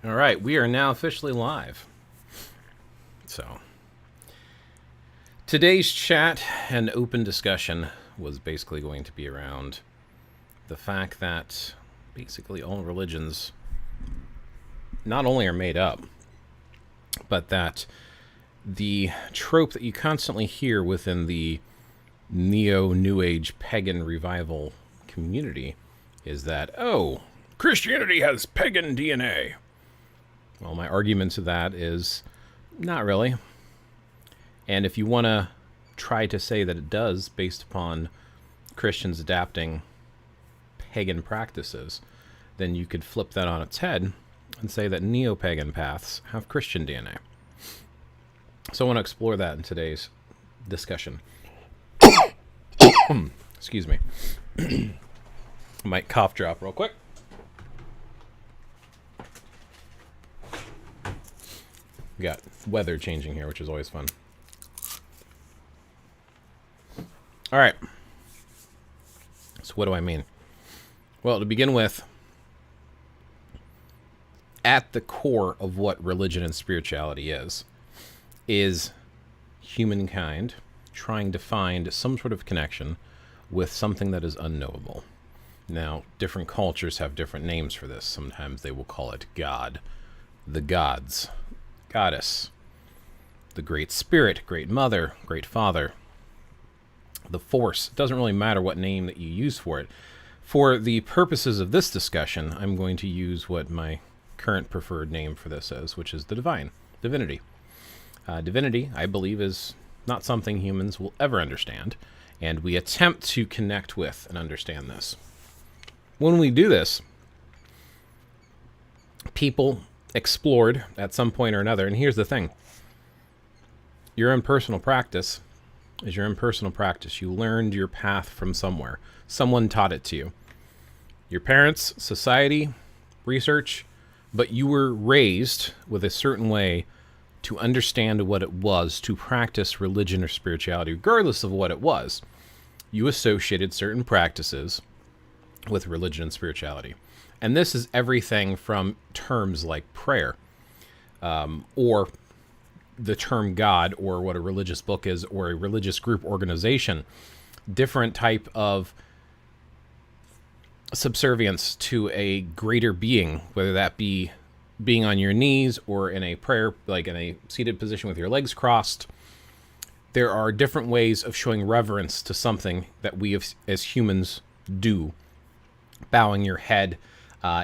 All right, we are now officially live. So, today's chat and open discussion was basically going to be around the fact that basically all religions not only are made up, but that the trope that you constantly hear within the neo-New Age pagan revival community is that, oh, Christianity has pagan DNA. Well, my argument to that is not really. And if you want to try to say that it does based upon Christians adapting pagan practices, then you could flip that on its head and say that neo-pagan paths have Christian DNA. So I want to explore that in today's discussion. Excuse me. I might cough drop real quick. We got weather changing here, which is always fun. All right. So what do I mean? Well, to begin with, at the core of what religion and spirituality is humankind trying to find some sort of connection with something that is unknowable. Now, different cultures have different names for this. Sometimes they will call it God, the gods, goddess, the great spirit, great mother, great father, the force. It doesn't really matter what name that you use for it. For the purposes of this discussion, I'm going to use what my current preferred name for this is, which is the divinity. Divinity, I believe, is not something humans will ever understand, and we attempt to connect with and understand this. When we do this, people explored at some point or another, and here's the thing. Your own personal practice is your own personal practice. You learned your path from somewhere. Someone taught it to you. Your parents, society, research, but you were raised with a certain way to understand what it was to practice religion or spirituality, regardless of what it was. You associated certain practices with religion and spirituality. And this is everything from terms like prayer, or the term God, or what a religious book is, or a religious group organization, different type of subservience to a greater being, whether that be being on your knees or in a prayer, like in a seated position with your legs crossed. There are different ways of showing reverence to something that we as humans do. Bowing your head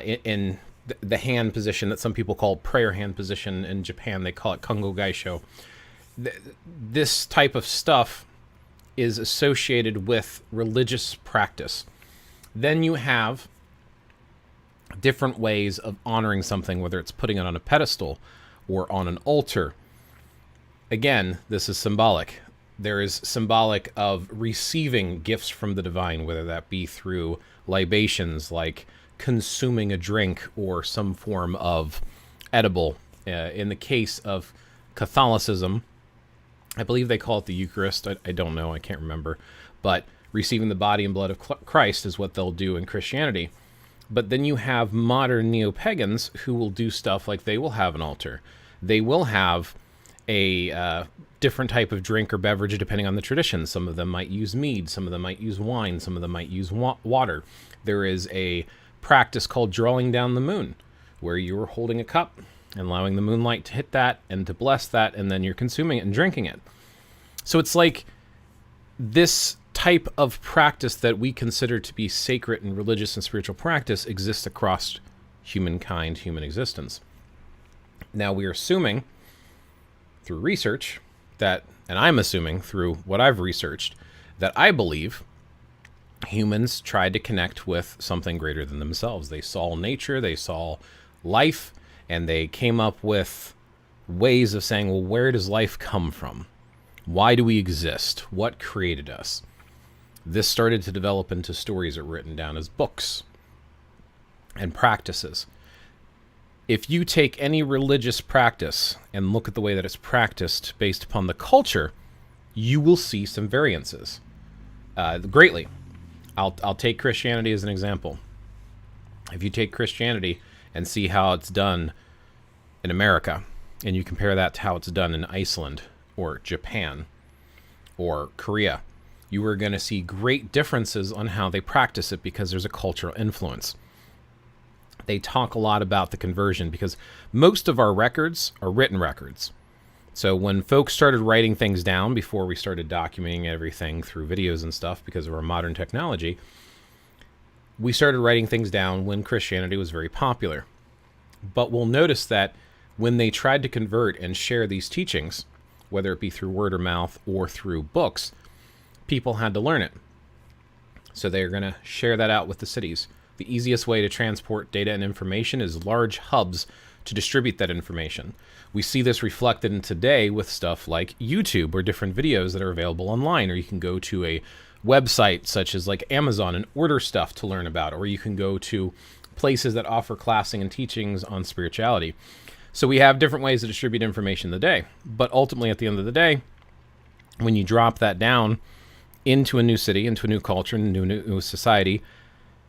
in the hand position that some people call prayer hand position. In Japan, they call it Kongo Gaisho. This type of stuff is associated with religious practice. Then you have different ways of honoring something, whether it's putting it on a pedestal or on an altar. Again, this is symbolic. There is symbolic of receiving gifts from the divine, whether that be through libations like consuming a drink or some form of edible. In the case of Catholicism, I believe they call it the Eucharist. I don't know. I can't remember. But receiving the body and blood of Christ is what they'll do in Christianity. But then you have modern neo-pagans who will do stuff like they will have an altar. They will have a different type of drink or beverage depending on the tradition. Some of them might use mead. Some of them might use wine. Some of them might use water. There is a practice called drawing down the moon, where you are holding a cup and allowing the moonlight to hit that and to bless that, and then you're consuming it and drinking it. So it's like this type of practice that we consider to be sacred and religious and spiritual practice exists across humankind, human existence. Now we are assuming through research that, and I'm assuming through what I've researched, that I believe humans tried to connect with something greater than themselves. They saw nature, they saw life, and they came up with ways of saying, well, where does life come from? Why do we exist? What created us? This started to develop into stories that were written down as books and practices. If you take any religious practice and look at the way that it's practiced based upon the culture, you will see some variances greatly. I'll take Christianity as an example. If you take Christianity and see how it's done in America, and you compare that to how it's done in Iceland or Japan or Korea, you are going to see great differences on how they practice it because there's a cultural influence. They talk a lot about the conversion because most of our records are written records. So when folks started writing things down before we started documenting everything through videos and stuff because of our modern technology, we started writing things down when Christianity was very popular. But we'll notice that when they tried to convert and share these teachings, whether it be through word of mouth or through books, people had to learn it. So they're going to share that out with the cities. The easiest way to transport data and information is large hubs to distribute that information. We see this reflected in today with stuff like YouTube or different videos that are available online, or you can go to a website such as like Amazon and order stuff to learn about, or you can go to places that offer classing and teachings on spirituality. So we have different ways to distribute information today. But ultimately, at the end of the day, when you drop that down into a new city, into a new culture, into a new society,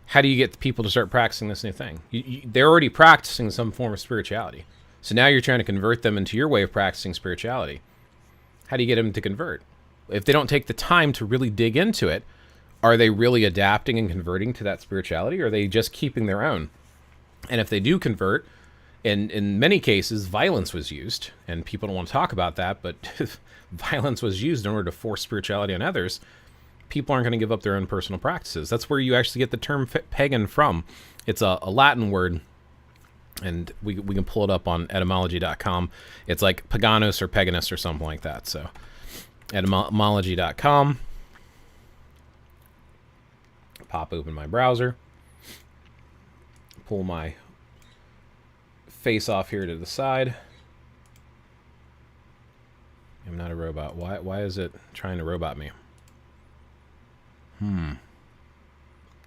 how do you get people to start practicing this new thing? They're already practicing some form of spirituality. So now you're trying to convert them into your way of practicing spirituality. How do you get them to convert? If they don't take the time to really dig into it, are they really adapting and converting to that spirituality, or are they just keeping their own? And if they do convert, in many cases, violence was used, and people don't want to talk about that, but violence was used in order to force spirituality on others. People aren't going to give up their own personal practices. That's where you actually get the term pagan from. It's a Latin word, and we can pull it up on etymology.com. It's like paganus or paganus or something like that. So etymology.com. Pop open my browser. Pull my face off here to the side. I'm not a robot. Why is it trying to robot me?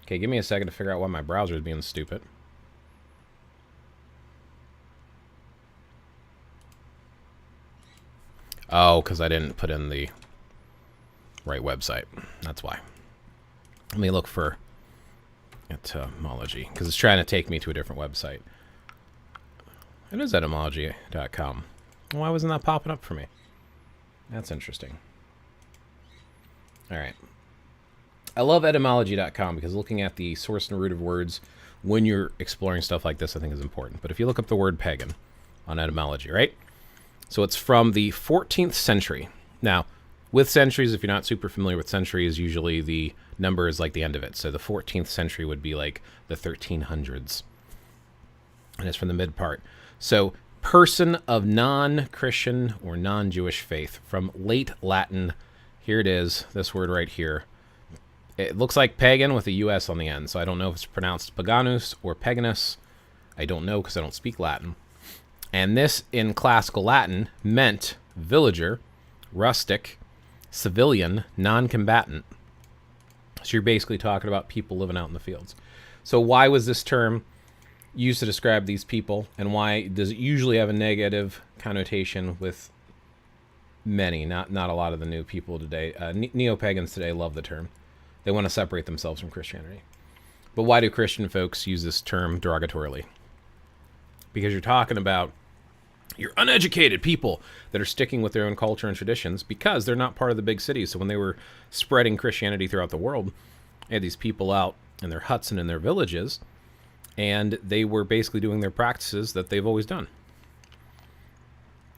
Okay, give me a second to figure out why my browser is being stupid. Oh, because I didn't put in the right website. That's why. Let me look for etymology, because it's trying to take me to a different website. It is etymology.com. Why wasn't that popping up for me? That's interesting. All right. I love etymology.com because looking at the source and root of words when you're exploring stuff like this, I think is important. But if you look up the word pagan on etymology, right? So it's from the 14th century. Now, with centuries, if you're not super familiar with centuries, usually the number is like the end of it. So the 14th century would be like the 1300s. And it's from the mid part. So person of non-Christian or non-Jewish faith, from late Latin. Here it is, this word right here. It looks like pagan with a US on the end, so I don't know if it's pronounced paganus or paganus. I don't know because I don't speak Latin. And this, in classical Latin, meant villager, rustic, civilian, non-combatant. So you're basically talking about people living out in the fields. So why was this term used to describe these people, and why does it usually have a negative connotation with many, not a lot of the new people today? Neo-pagans today love the term. They want to separate themselves from Christianity. But why do Christian folks use this term derogatorily? Because you're talking about your uneducated people that are sticking with their own culture and traditions because they're not part of the big cities. So when they were spreading Christianity throughout the world, they had these people out in their huts and in their villages, and they were basically doing their practices that they've always done.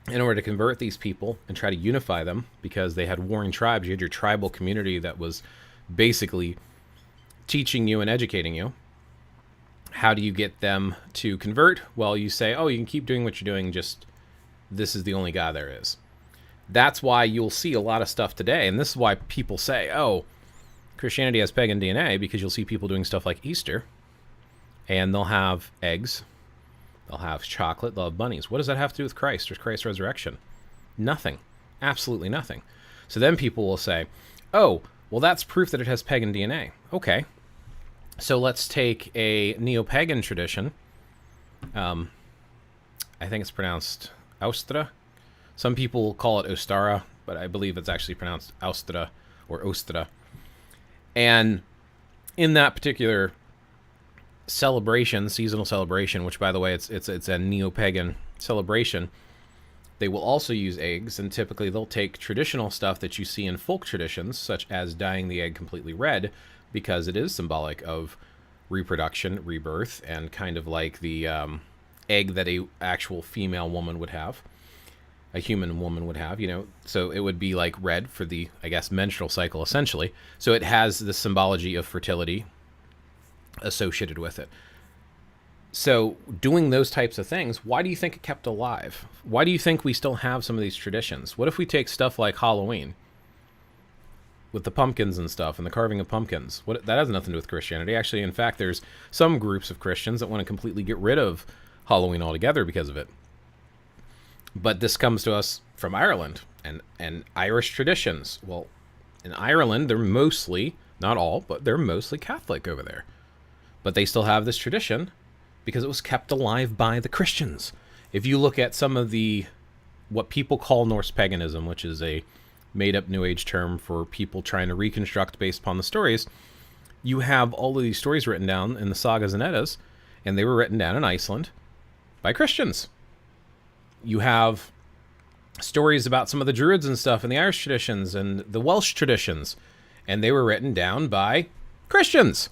In order to convert these people and try to unify them, because they had warring tribes, you had your tribal community that was basically teaching you and educating you. How do you get them to convert? Well, you say, oh, you can keep doing what you're doing, just this is the only God there is. That's why you'll see a lot of stuff today, and this is why people say, oh, Christianity has pagan DNA, because you'll see people doing stuff like Easter, and they'll have eggs, they'll have chocolate, they'll have bunnies. What does that have to do with Christ or Christ's resurrection? Nothing. Absolutely nothing. So then people will say, oh, well, that's proof that it has pagan DNA. Okay. So let's take a neo-pagan tradition. I think it's pronounced Austra. Some people call it Ostara, but I believe it's actually pronounced Austra or Ostra. And in that particular celebration, seasonal celebration, which by the way, it's a neo-pagan celebration, they will also use eggs, and typically they'll take traditional stuff that you see in folk traditions, such as dyeing the egg completely red, because it is symbolic of reproduction, rebirth, and kind of like the egg that a actual female woman would have, a human woman would have, you know. So it would be like red for the, I guess, menstrual cycle, essentially. So it has the symbology of fertility associated with it. So doing those types of things, why do you think it kept alive? Why do you think we still have some of these traditions? What if we take stuff like Halloween with the pumpkins and stuff and the carving of pumpkins? That has nothing to do with Christianity. Actually, in fact, there's some groups of Christians that want to completely get rid of Halloween altogether because of it. But this comes to us from Ireland and Irish traditions. Well, in Ireland, they're mostly, not all, but they're mostly Catholic over there. But they still have this tradition because it was kept alive by the Christians. If you look at some of the, what people call Norse paganism, which is a made-up New Age term for people trying to reconstruct based upon the stories, you have all of these stories written down in the sagas and Eddas, and they were written down in Iceland by Christians. You have stories about some of the druids and stuff in the Irish traditions and the Welsh traditions, and they were written down by Christians.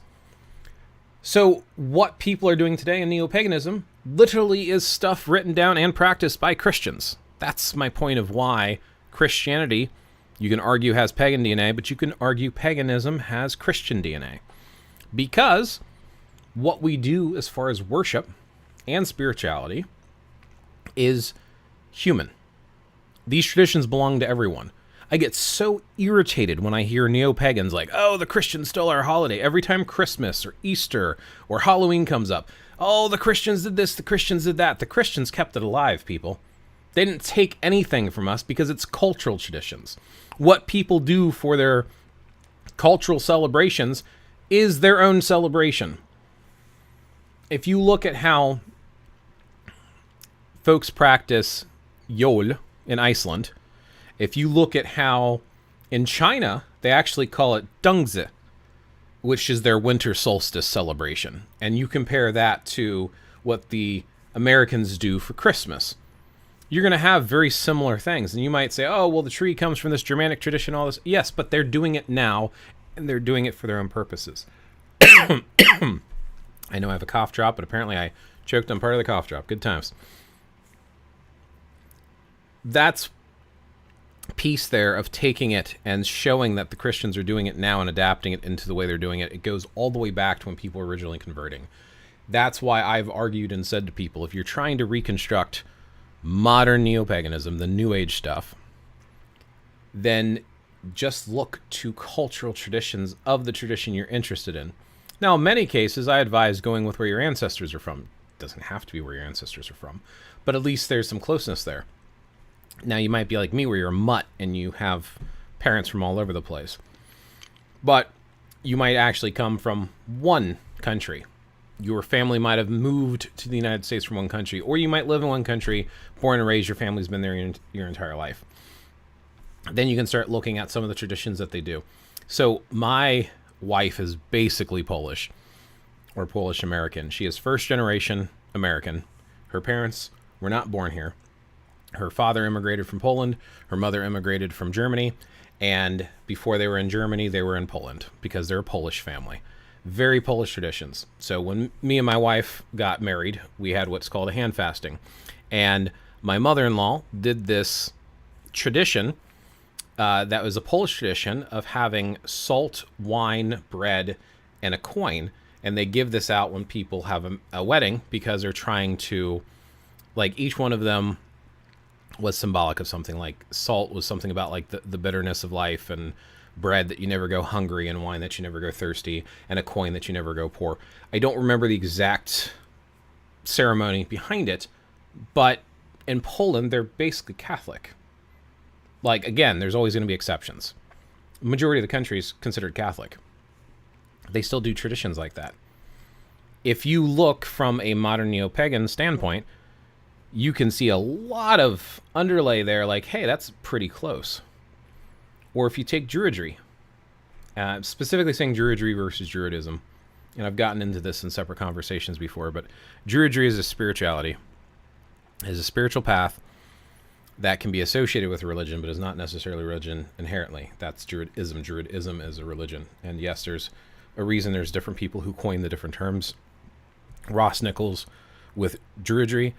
So what people are doing today in neo-paganism literally is stuff written down and practiced by Christians. That's my point of why Christianity, you can argue, has pagan DNA, but you can argue paganism has Christian DNA. Because what we do as far as worship and spirituality is human. These traditions belong to everyone. I get so irritated when I hear neo-pagans like, oh, the Christians stole our holiday. Every time Christmas or Easter or Halloween comes up, oh, the Christians did this, the Christians did that. The Christians kept it alive, people. They didn't take anything from us because it's cultural traditions. What people do for their cultural celebrations is their own celebration. If you look at how folks practice Yule in Iceland, if you look at how in China, they actually call it Dongzi, which is their winter solstice celebration. And you compare that to what the Americans do for Christmas, you're going to have very similar things. And you might say, oh, well, the tree comes from this Germanic tradition, all this. Yes, but they're doing it now, and they're doing it for their own purposes. I know I have a cough drop, but apparently I choked on part of the cough drop. Good times. That's piece there of taking it and showing that the Christians are doing it now and adapting it into the way they're doing it. It goes all the way back to when people were originally converting. That's why I've argued and said to people, if you're trying to reconstruct modern neo-paganism, the New Age stuff, then just look to cultural traditions of the tradition you're interested in. Now, in many cases, I advise going with where your ancestors are from. It doesn't have to be where your ancestors are from, but at least there's some closeness there. Now, you might be like me, where you're a mutt and you have parents from all over the place. But you might actually come from one country. Your family might have moved to the United States from one country, or you might live in one country, born and raised, your family's been there your entire life. Then you can start looking at some of the traditions that they do. So my wife is basically Polish, or Polish American. She is first generation American. Her parents were not born here. Her father immigrated from Poland. Her mother immigrated from Germany. And before they were in Germany, they were in Poland because they're a Polish family. Very Polish traditions. So when me and my wife got married, we had what's called a hand fasting. And my mother-in-law did this tradition that was a Polish tradition of having salt, wine, bread, and a coin. And they give this out when people have a wedding because they're trying to, like, each one of them was symbolic of something. Like salt was something about like the bitterness of life, and bread that you never go hungry, and wine that you never go thirsty, and a coin that you never go poor. I don't remember the exact ceremony behind it, but in Poland, they're basically Catholic. Like, again, there's always going to be exceptions. The majority of the country is considered Catholic. They still do traditions like that. If you look from a modern neo-pagan standpoint, you can see a lot of underlay there, like, hey, that's pretty close. Or if you take druidry, specifically saying druidry versus druidism, and I've gotten into this in separate conversations before, but druidry is a spirituality, is a spiritual path that can be associated with religion, but is not necessarily religion inherently. That's druidism. Druidism is a religion. And yes, there's a reason there's different people who coin the different terms. Ross Nichols with druidry,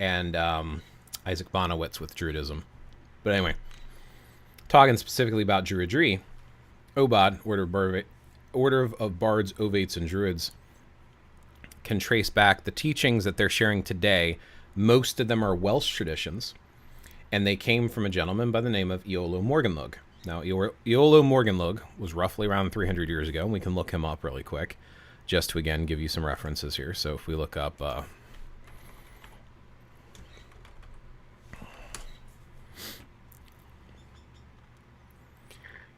and Isaac Bonowitz with druidism. But anyway, talking specifically about druidry, Obod, Order of Bards, Ovates, and Druids, can trace back the teachings that they're sharing today. Most of them are Welsh traditions, and they came from a gentleman by the name of Iolo Morganlug. Now, Iolo Morganlug was roughly around 300 years ago, and we can look him up really quick, just to, again, give you some references here. So if we look up Iolo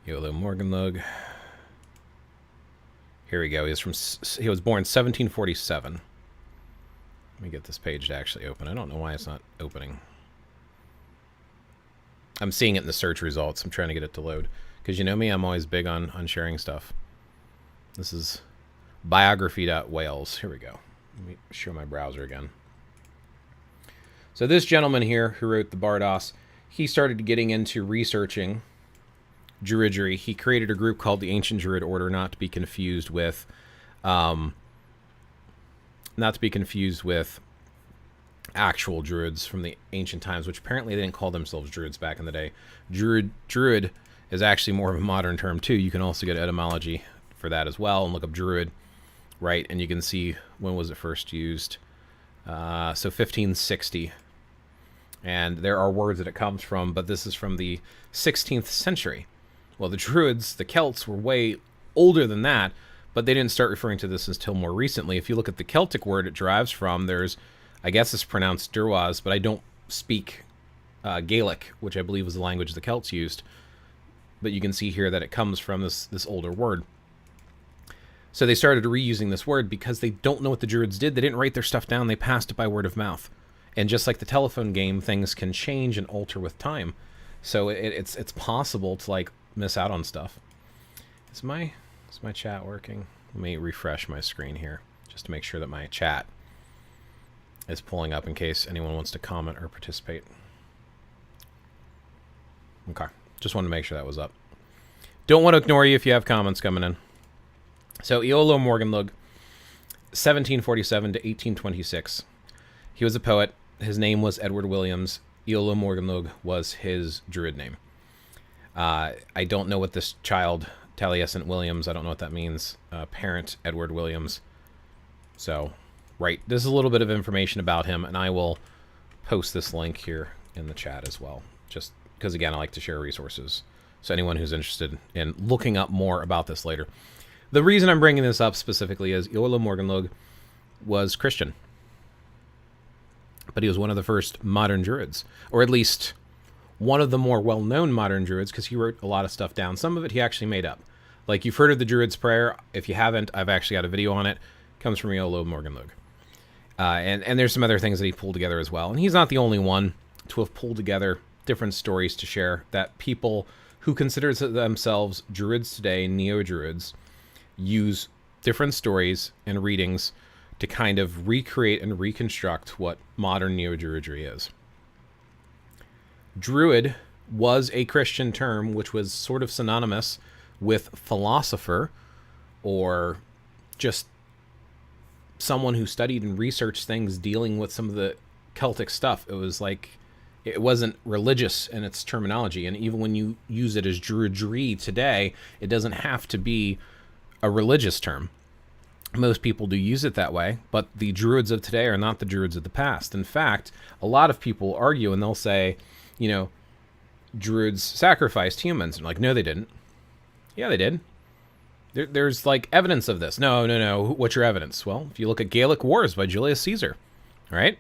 Morganlug. Here we go. He was born 1747. Let me get this page to actually open. I don't know why it's not opening. I'm seeing it in the search results. I'm trying to get it to load. Because you know me, I'm always big on sharing stuff. This is biography.wales. Here we go. Let me show my browser again. So this gentleman here who wrote the Bardos, he started getting into researching druidry. He created a group called the Ancient Druid Order, not to be confused with actual druids from the ancient times, which apparently they didn't call themselves druids back in the day. Druid is actually more of a modern term too. You can also get etymology for that as well and look up druid, right? And you can see when was it first used. So 1560. And there are words that it comes from, but this is from the 16th century. Well, the Druids, the Celts, were way older than that, but they didn't start referring to this until more recently. If you look at the Celtic word it derives from, there's, I guess it's pronounced Durwas, but I don't speak Gaelic, which I believe was the language the Celts used. But you can see here that it comes from this older word. So they started reusing this word because they don't know what the Druids did. They didn't write their stuff down. They passed it by word of mouth. And just like the telephone game, things can change and alter with time. So it's possible to like miss out on stuff. Is my chat working? Let me refresh my screen here just to make sure that my chat is pulling up in case anyone wants to comment or participate. Okay, just wanted to make sure that was up. Don't want to ignore you if you have comments coming in. So Iolo Morganlug, 1747 to 1826. He was a poet. His name was Edward Williams. Iolo Morganlug was his druid name. I don't know what this child, Taliesin Williams, I don't know what that means. Parent, Edward Williams. So, right, this is a little bit of information about him, and I will post this link here in the chat as well. Just because, again, I like to share resources. So anyone who's interested in looking up more about this later. The reason I'm bringing this up specifically is Iolo Morganlug was Christian. But he was one of the first modern druids, or at least one of the more well-known modern druids, because he wrote a lot of stuff down. Some of it he actually made up. Like, you've heard of the Druid's Prayer. If you haven't, I've actually got a video on it. It comes from Iolo Morganlug. And there's some other things that he pulled together as well. And he's not the only one to have pulled together different stories to share that people who consider themselves druids today, neo-druids, use different stories and readings to kind of recreate and reconstruct what modern neo-druidry is. Druid was a Christian term which was sort of synonymous with philosopher, or just someone who studied and researched things dealing with some of the Celtic stuff. It was like, it wasn't religious in its terminology, and even when you use it as druidry today, it doesn't have to be a religious term. Most people do use it that way, but the druids of today are not the druids of the past. In fact, a lot of people argue and they'll say, you know, druids sacrificed humans. And like, no, they didn't. Yeah, they did. There's like evidence of this. No. What's your evidence? Well, if you look at Gallic Wars by Julius Caesar, right?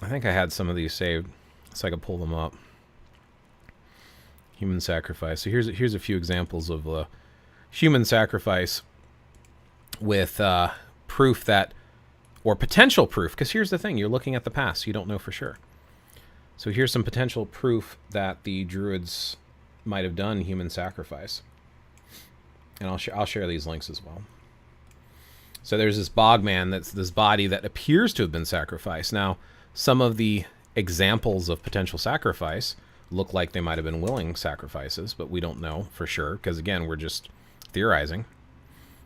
I think I had some of these saved so I could pull them up. Human sacrifice. So here's a few examples of human sacrifice with proof that, or potential proof, because here's the thing, you're looking at the past, so you don't know for sure. So here's some potential proof that the druids might have done human sacrifice. And I'll share these links as well. So there's this bogman, that's this body that appears to have been sacrificed. Now, some of the examples of potential sacrifice look like they might have been willing sacrifices, but we don't know for sure, because again, we're just theorizing.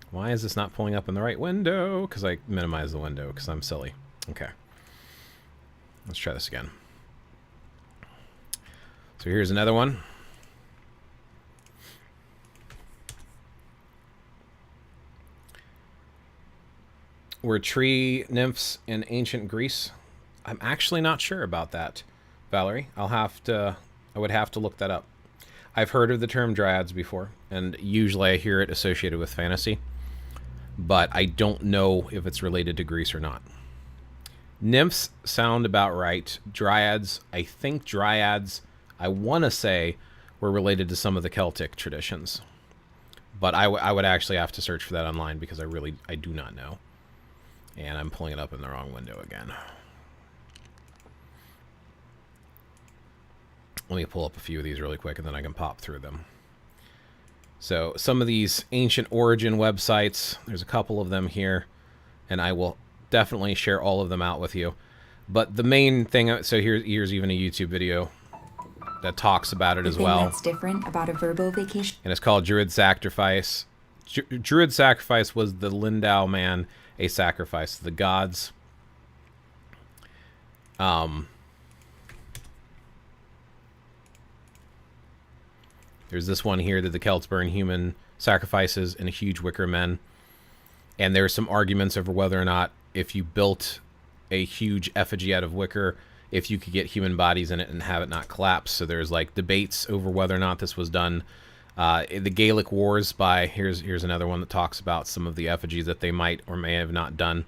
Why is this not pulling up in the right window? Because I minimized the window because I'm silly. Okay. Let's try this again. So here's another one. Were tree nymphs in ancient Greece? I'm actually not sure about that, Valerie. I would have to look that up. I've heard of the term dryads before, and usually I hear it associated with fantasy, but I don't know if it's related to Greece or not. Nymphs sound about right. Dryads, I think dryads, I want to say, were related to some of the Celtic traditions. But I would actually have to search for that online because I do not know. And I'm pulling it up in the wrong window again. Let me pull up a few of these really quick and then I can pop through them. So some of these ancient origin websites, there's a couple of them here, and I will definitely share all of them out with you. But the main thing, so here's even a YouTube video that talks about it as well. That's different about a verbal vacation. And it's called Druid Sacrifice. Druid Sacrifice was the Lindau man, a sacrifice to the gods. There's this one here that the Celts burn human sacrifices in huge wicker men. And there's some arguments over whether or not if you built a huge effigy out of wicker, if you could get human bodies in it and have it not collapse. So there's like debates over whether or not this was done. The Gaelic Wars here's another one that talks about some of the effigies that they might or may have not done.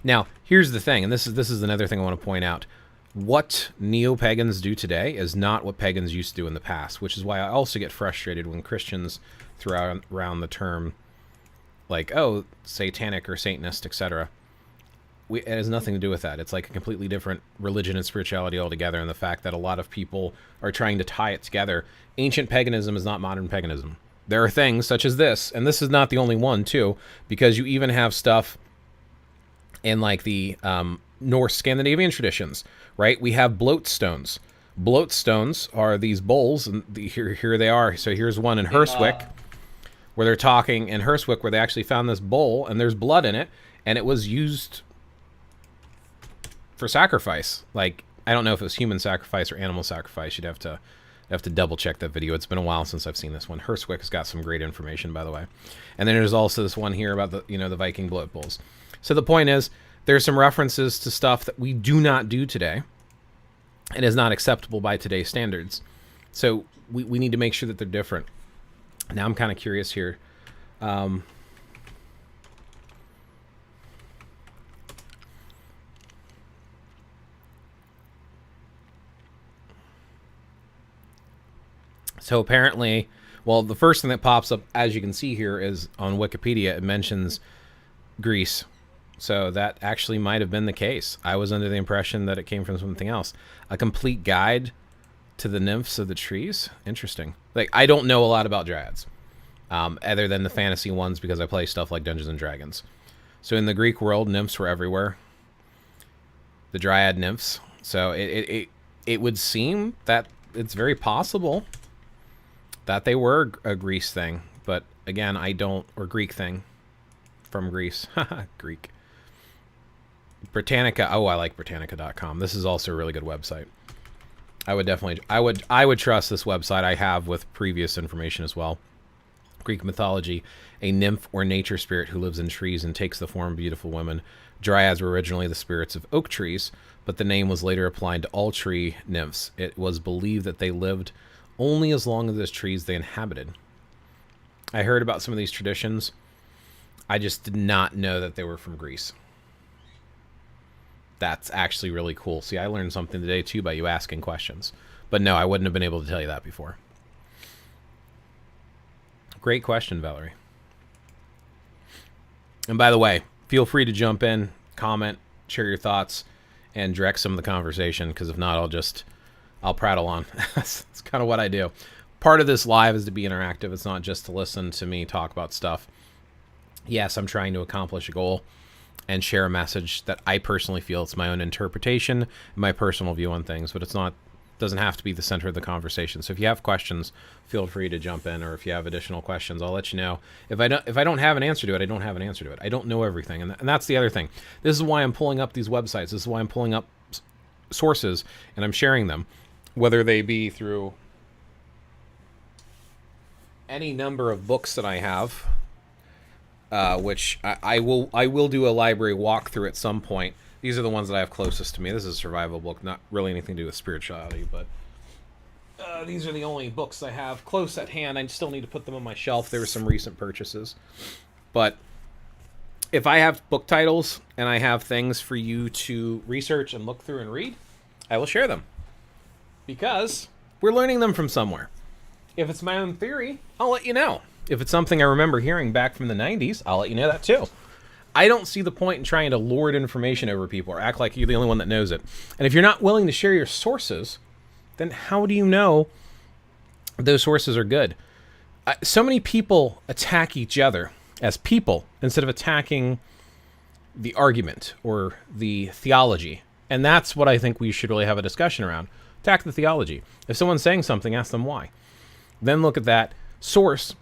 Now, here's the thing, and this is another thing I want to point out. What neo-pagans do today is not what pagans used to do in the past, which is why I also get frustrated when Christians throw around the term like, oh, satanic or Satanist, etc. It has nothing to do with that. It's like a completely different religion and spirituality altogether, and the fact that a lot of people are trying to tie it together. Ancient paganism is not modern paganism. There are things such as this, and this is not the only one, too, because you even have stuff in like the Norse Scandinavian traditions, right? We have bloat stones. Bloat stones are these bowls, and here they are. So here's one in Herswick, where they're talking in Herswick, where they actually found this bowl, and there's blood in it, and it was used for sacrifice. Like, I don't know if it was human sacrifice or animal sacrifice. You'd have to double check that video. It's been a while since I've seen this one. Herswick has got some great information, by the way. And then there's also this one here about the Viking bloat bowls. So the point is, there's some references to stuff that we do not do today and is not acceptable by today's standards. So we need to make sure that they're different. Now I'm kind of curious here. So apparently, well, the first thing that pops up, as you can see here, is on Wikipedia. It mentions Greece. So that actually might have been the case. I was under the impression that it came from something else. A complete guide to the nymphs of the trees? Interesting. Like, I don't know a lot about dryads, other than the fantasy ones, because I play stuff like Dungeons and Dragons. So in the Greek world, nymphs were everywhere. The dryad nymphs. So it would seem that it's very possible that they were a Greece thing. But again, or Greek thing from Greece. Greek. Britannica. Oh, I like Britannica.com. This is also a really good website. I would trust this website. I have with previous information as well. Greek mythology, a nymph or nature spirit who lives in trees and takes the form of beautiful women. Dryads were originally the spirits of oak trees, but the name was later applied to all tree nymphs. It was believed that they lived only as long as those trees they inhabited. I heard about some of these traditions. I just did not know that they were from Greece. That's actually really cool. See, I learned something today, too, by you asking questions. But no, I wouldn't have been able to tell you that before. Great question, Valerie. And by the way, feel free to jump in, comment, share your thoughts, and direct some of the conversation, because if not, I'll prattle on. That's kind of what I do. part of this live is to be interactive. It's not just to listen to me talk about stuff. Yes, I'm trying to accomplish a goal and share a message that I personally feel. It's my own interpretation, my personal view on things, but doesn't have to be the center of the conversation. So if you have questions, feel free to jump in, or if you have additional questions, I'll let you know. If I don't have an answer to it, I don't have an answer to it. I don't know everything, and that's the other thing. This is why I'm pulling up these websites. This is why I'm pulling up sources and I'm sharing them, whether they be through any number of books that I have, which I will do a library walkthrough at some point. These are the ones that I have closest to me. This is a survival book, not really anything to do with spirituality, but these are the only books I have close at hand. I still need to put them on my shelf. There were some recent purchases. But if I have book titles and I have things for you to research and look through and read, I will share them. Because we're learning them from somewhere. If it's my own theory, I'll let you know. If it's something I remember hearing back from the 90s, I'll let you know that too. I don't see the point in trying to lord information over people or act like you're the only one that knows it. And if you're not willing to share your sources, then how do you know those sources are good? So many people attack each other as people instead of attacking the argument or the theology. And that's what I think we should really have a discussion around. Attack the theology. If someone's saying something, ask them why. Then look at that source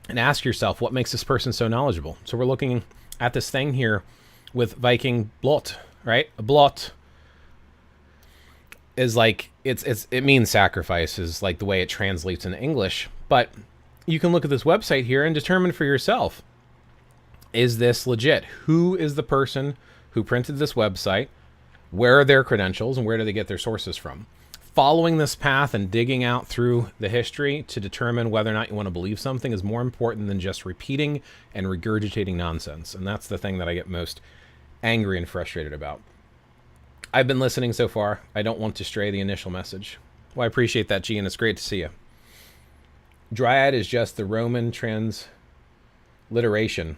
and ask yourself, what makes this person so knowledgeable? So we're looking at this thing here with Viking blot, right? A blot is like, it means sacrifice, is like the way it translates in English. But you can look at this website here and determine for yourself, is this legit? Who is the person who printed this website? Where are their credentials and where do they get their sources from? Following this path and digging out through the history to determine whether or not you want to believe something is more important than just repeating and regurgitating nonsense. And that's the thing that I get most angry and frustrated about. I've been listening so far. I don't want to stray the initial message. Well, I appreciate that, G, and it's great to see you. Dryad is just the Roman transliteration.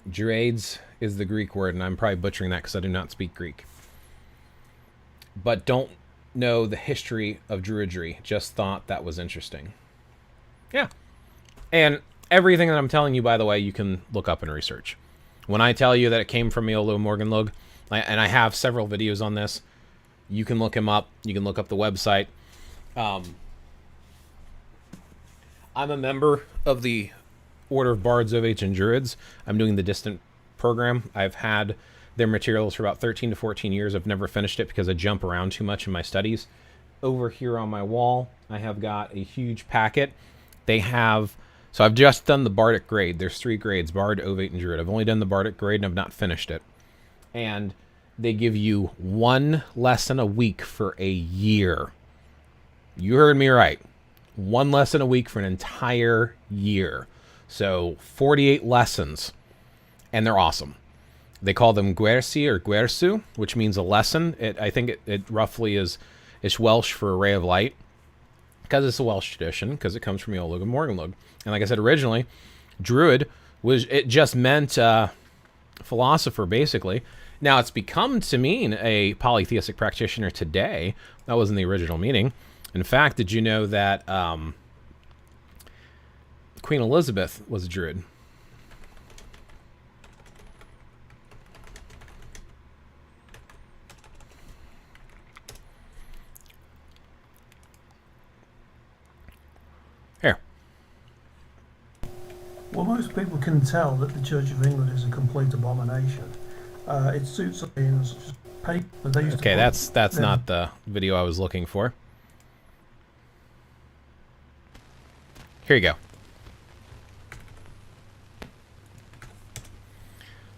Druids is the Greek word, and I'm probably butchering that because I do not speak Greek. But don't know the history of druidry. Just thought that was interesting. Yeah. And everything that I'm telling you, by the way, you can look up and research. When I tell you that it came from Eolo Morganlug, and I have several videos on this, you can look him up. You can look up the website. I'm a member of the Order of Bards, Ovates, and Druids. I'm doing the distant program. I've had their materials for about 13 to 14 years. I've never finished it because I jump around too much in my studies. Over here on my wall, I have got a huge packet. So I've just done the Bardic grade. There's 3 grades, Bard, Ovate, and Druid. I've only done the Bardic grade and I've not finished it. And they give you 1 lesson a week for a year. You heard me right. 1 lesson a week for an entire year. So 48 lessons. And they're awesome. They call them Guersi or Guersu, which means a lesson. I think it roughly is Welsh for a ray of light, because it's a Welsh tradition, because it comes from Eolug and Morganlug. And like I said originally, Druid it just meant philosopher, basically. Now it's become to mean a polytheistic practitioner today. That wasn't the original meaning. In fact, did you know that Queen Elizabeth was a Druid? Here. Well, most people can tell that the Church of England is a complete abomination. It suits Aliens paper. They used Okay, to that's not the video I was looking for. Here you go.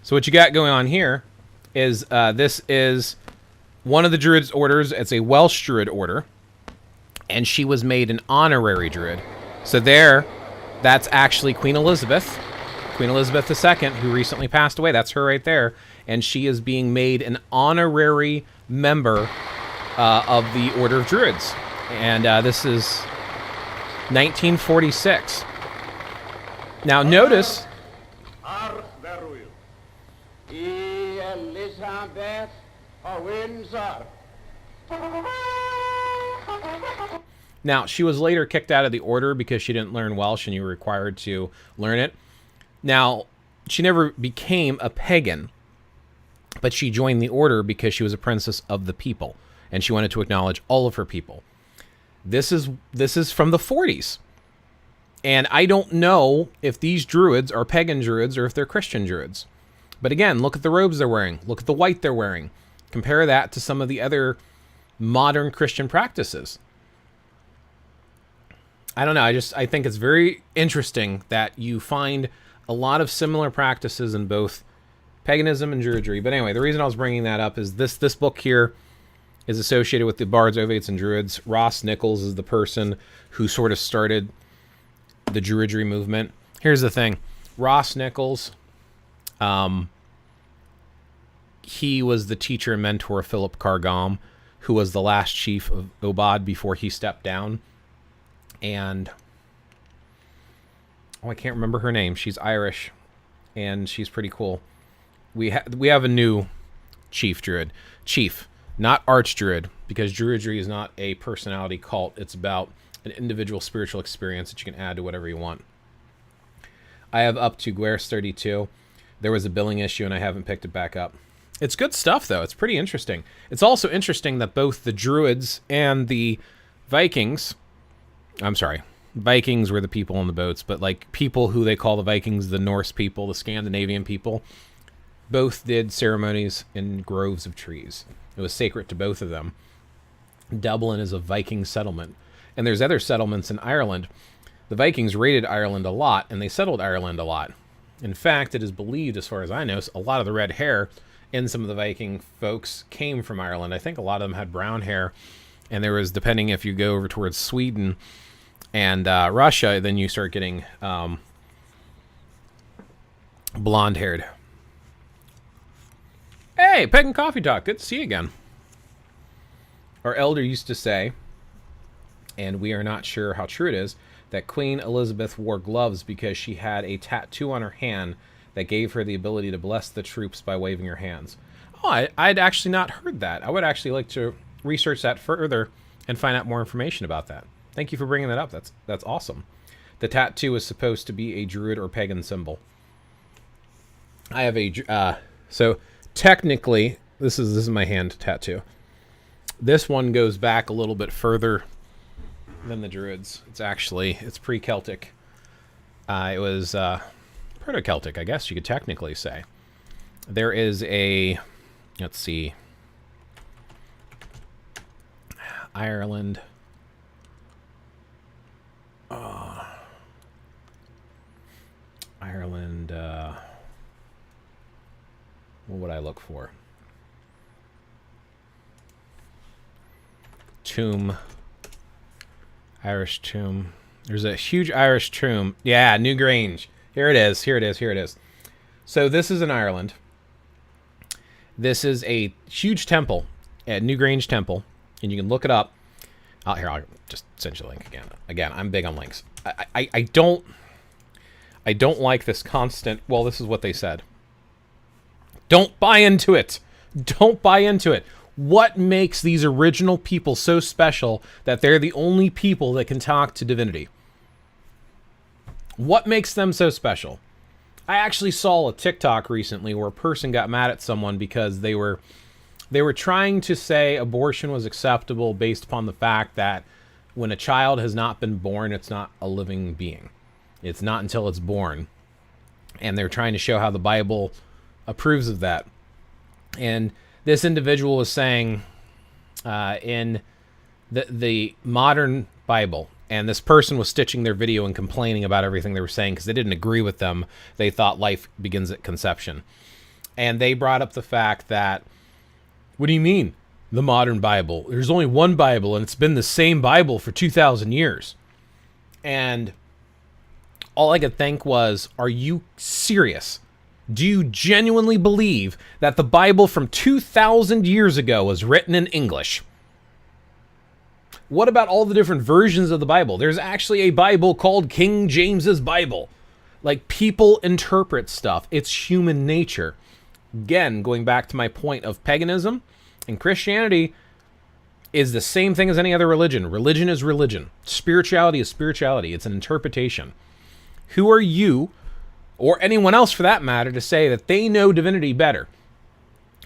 So what you got going on here is this is one of the Druid's orders. It's a Welsh Druid order, and she was made an honorary Druid. So that's actually Queen Elizabeth II, who recently passed away. That's her right there. And she is being made an honorary member of the Order of Druids. And this is 1946. Now notice... Now, she was later kicked out of the order because she didn't learn Welsh and you were required to learn it. Now, she never became a pagan, but she joined the order because she was a princess of the people, and she wanted to acknowledge all of her people. This is from the 40s. And I don't know if these druids are pagan druids or if they're Christian druids. But again, look at the robes they're wearing. Look at the white they're wearing. Compare that to some of the other modern Christian practices. I don't know. I think it's very interesting that you find a lot of similar practices in both paganism and druidry. But anyway, the reason I was bringing that up is this book here is associated with the bards, ovates, and druids. Ross Nichols is the person who sort of started the druidry movement. Here's the thing. Ross Nichols, he was the teacher and mentor of Philip Cargam, who was the last chief of Obad before he stepped down. And I can't remember her name. She's Irish, and she's pretty cool. We have a new chief druid. Chief, not arch druid, because druidry is not a personality cult. It's about an individual spiritual experience that you can add to whatever you want. I have up to Guers 32. There was a billing issue, and I haven't picked it back up. It's good stuff, though. It's pretty interesting. It's also interesting that both the druids and the Vikings... I'm sorry. Vikings were the people on the boats, but like people who they call the Vikings, the Norse people, the Scandinavian people, both did ceremonies in groves of trees. It was sacred to both of them. Dublin is a Viking settlement. And there's other settlements in Ireland. The Vikings raided Ireland a lot, and they settled Ireland a lot. In fact, it is believed, as far as I know, a lot of the red hair in some of the Viking folks came from Ireland. I think a lot of them had brown hair. And there was, depending if you go over towards Sweden and Russia, then you start getting blonde-haired. Hey, Pagan Coffee Talk. Good to see you again. Our elder used to say, and we are not sure how true it is, that Queen Elizabeth wore gloves because she had a tattoo on her hand that gave her the ability to bless the troops by waving her hands. Oh, I'd actually not heard that. I would actually like to research that further and find out more information about that. Thank you for bringing that up. That's awesome. The tattoo is supposed to be a druid or pagan symbol. I have a so technically this is my hand tattoo. This one goes back a little bit further than the druids. It's pre-Celtic. It was proto-Celtic, I guess you could technically say. There is a, let's see, Ireland. Ireland. What would I look for? Tomb. Irish tomb. There's a huge Irish tomb. Yeah, Newgrange. Here it is. Here it is. Here it is. So this is in Ireland. This is a huge temple at Newgrange Temple, and you can look it up. Here, I'll just send you a link again. Again, I'm big on links. I don't like this constant, well, this is what they said. Don't buy into it. Don't buy into it. What makes these original people so special that they're the only people that can talk to divinity? What makes them so special? I actually saw a TikTok recently where a person got mad at someone because they were trying to say abortion was acceptable based upon the fact that when a child has not been born, it's not a living being. It's not until it's born. And they're trying to show how the Bible approves of that. And this individual was saying in the modern Bible, and this person was stitching their video and complaining about everything they were saying because they didn't agree with them. They thought life begins at conception. And they brought up the fact that, what do you mean, the modern Bible? There's only one Bible, and it's been the same Bible for 2,000 years. And all I could think was, are you serious? Do you genuinely believe that the Bible from 2,000 years ago was written in English? What about all the different versions of the Bible? There's actually a Bible called King James's Bible. Like, people interpret stuff. It's human nature. Again, going back to my point of paganism and Christianity, is the same thing as any other religion. Religion is religion. Spirituality is spirituality. It's an interpretation. Who are you, or anyone else for that matter, to say that they know divinity better?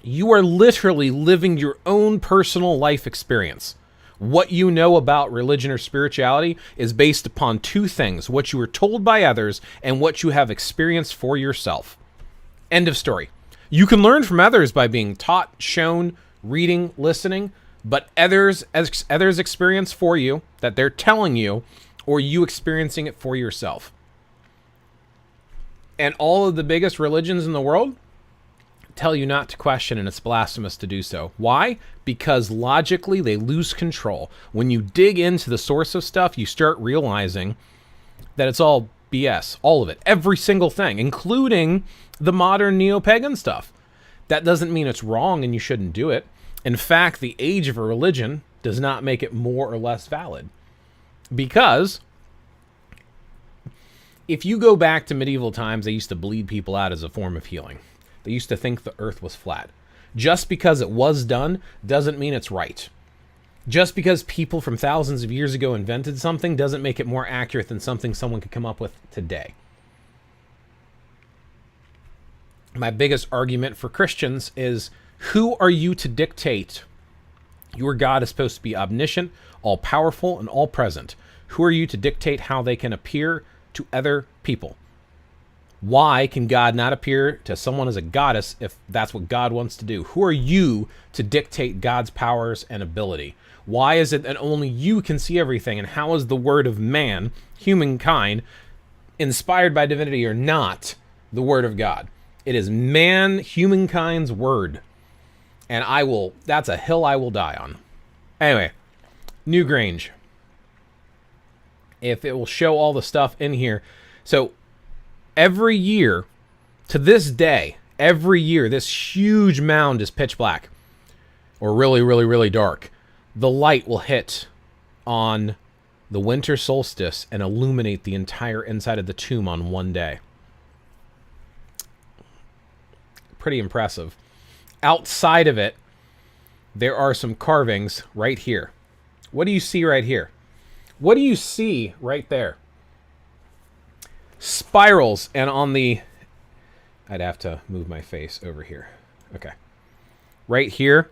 You are literally living your own personal life experience. What you know about religion or spirituality is based upon two things: what you were told by others and what you have experienced for yourself. End of story. You can learn from others by being taught, shown, reading, listening, but others experience for you that they're telling you, or you experiencing it for yourself. And all of the biggest religions in the world tell you not to question, and it's blasphemous to do so. Why? Because logically they lose control. When you dig into the source of stuff, you start realizing that it's all BS. All of it. Every single thing, including the modern neo-pagan stuff. That doesn't mean it's wrong and you shouldn't do it. In fact, the age of a religion does not make it more or less valid. Because if you go back to medieval times, they used to bleed people out as a form of healing. They used to think the earth was flat. Just because it was done doesn't mean it's right. Just because people from thousands of years ago invented something doesn't make it more accurate than something someone could come up with today. My biggest argument for Christians is, who are you to dictate? Your God is supposed to be omniscient, all-powerful, and all-present. Who are you to dictate how they can appear to other people? Why can God not appear to someone as a goddess if that's what God wants to do? Who are you to dictate God's powers and ability? Why is it that only you can see everything? And how is the word of man, humankind, inspired by divinity or not, the word of God? It is man, humankind's word. And that's a hill I will die on. Anyway, Newgrange. If it will show all the stuff in here. So, every year, to this day, every year, this huge mound is pitch black. Or really, really, really dark. The light will hit on the winter solstice and illuminate the entire inside of the tomb on one day. Pretty impressive. Outside of it, there are some carvings right here. What do you see right here? What do you see right there? Spirals, and on the... I'd have to move my face over here. Okay. Right here,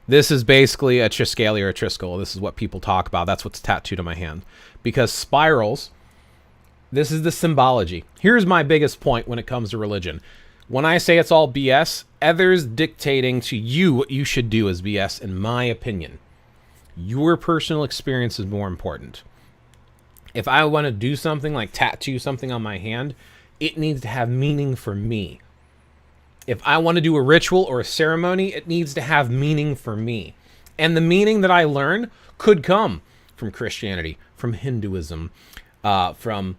this is basically a Triskele or a Triskel. This is what people talk about. That's what's tattooed on my hand. Because spirals, this is the symbology. Here's my biggest point when it comes to religion. When I say it's all BS, others dictating to you what you should do is BS, in my opinion. Your personal experience is more important. If I want to do something like tattoo something on my hand, it needs to have meaning for me. If I want to do a ritual or a ceremony, it needs to have meaning for me. And the meaning that I learn could come from Christianity, from Hinduism, from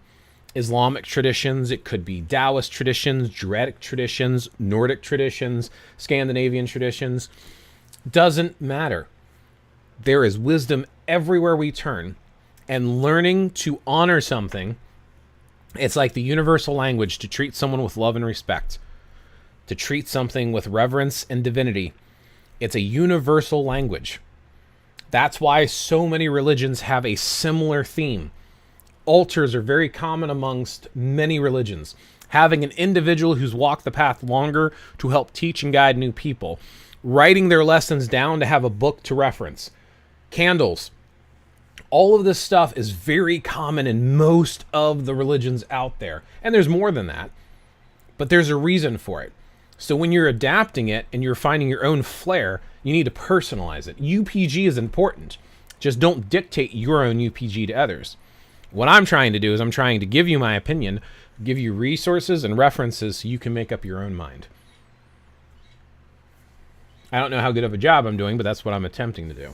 Islamic traditions. It could be Taoist traditions, Druidic traditions, Nordic traditions, Scandinavian traditions. Doesn't matter. There is wisdom everywhere we turn. And learning to honor something, it's like the universal language to treat someone with love and respect. To treat something with reverence and divinity. It's a universal language. That's why so many religions have a similar theme. Altars are very common amongst many religions. Having an individual who's walked the path longer to help teach and guide new people. Writing their lessons down to have a book to reference. Candles. All of this stuff is very common in most of the religions out there. And there's more than that. But there's a reason for it. So when you're adapting it and you're finding your own flair, you need to personalize it. UPG is important. Just don't dictate your own UPG to others. What I'm trying to do is I'm trying to give you my opinion, give you resources and references so you can make up your own mind. I don't know how good of a job I'm doing, but that's what I'm attempting to do.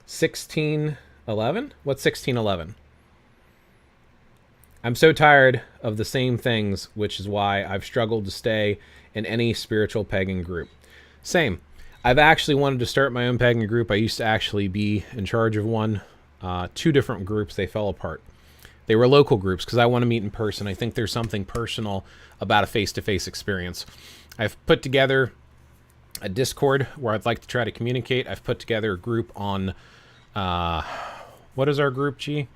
1611? What's 1611? I'm so tired of the same things, which is why I've struggled to stay in any spiritual pagan group. Same. I've actually wanted to start my own pagan group. I used to actually be in charge of one. 2 different groups, they fell apart. They were local groups because I want to meet in person. I think there's something personal about a face-to-face experience. I've put together a Discord where I'd like to try to communicate. I've put together a group on, what is our group, G?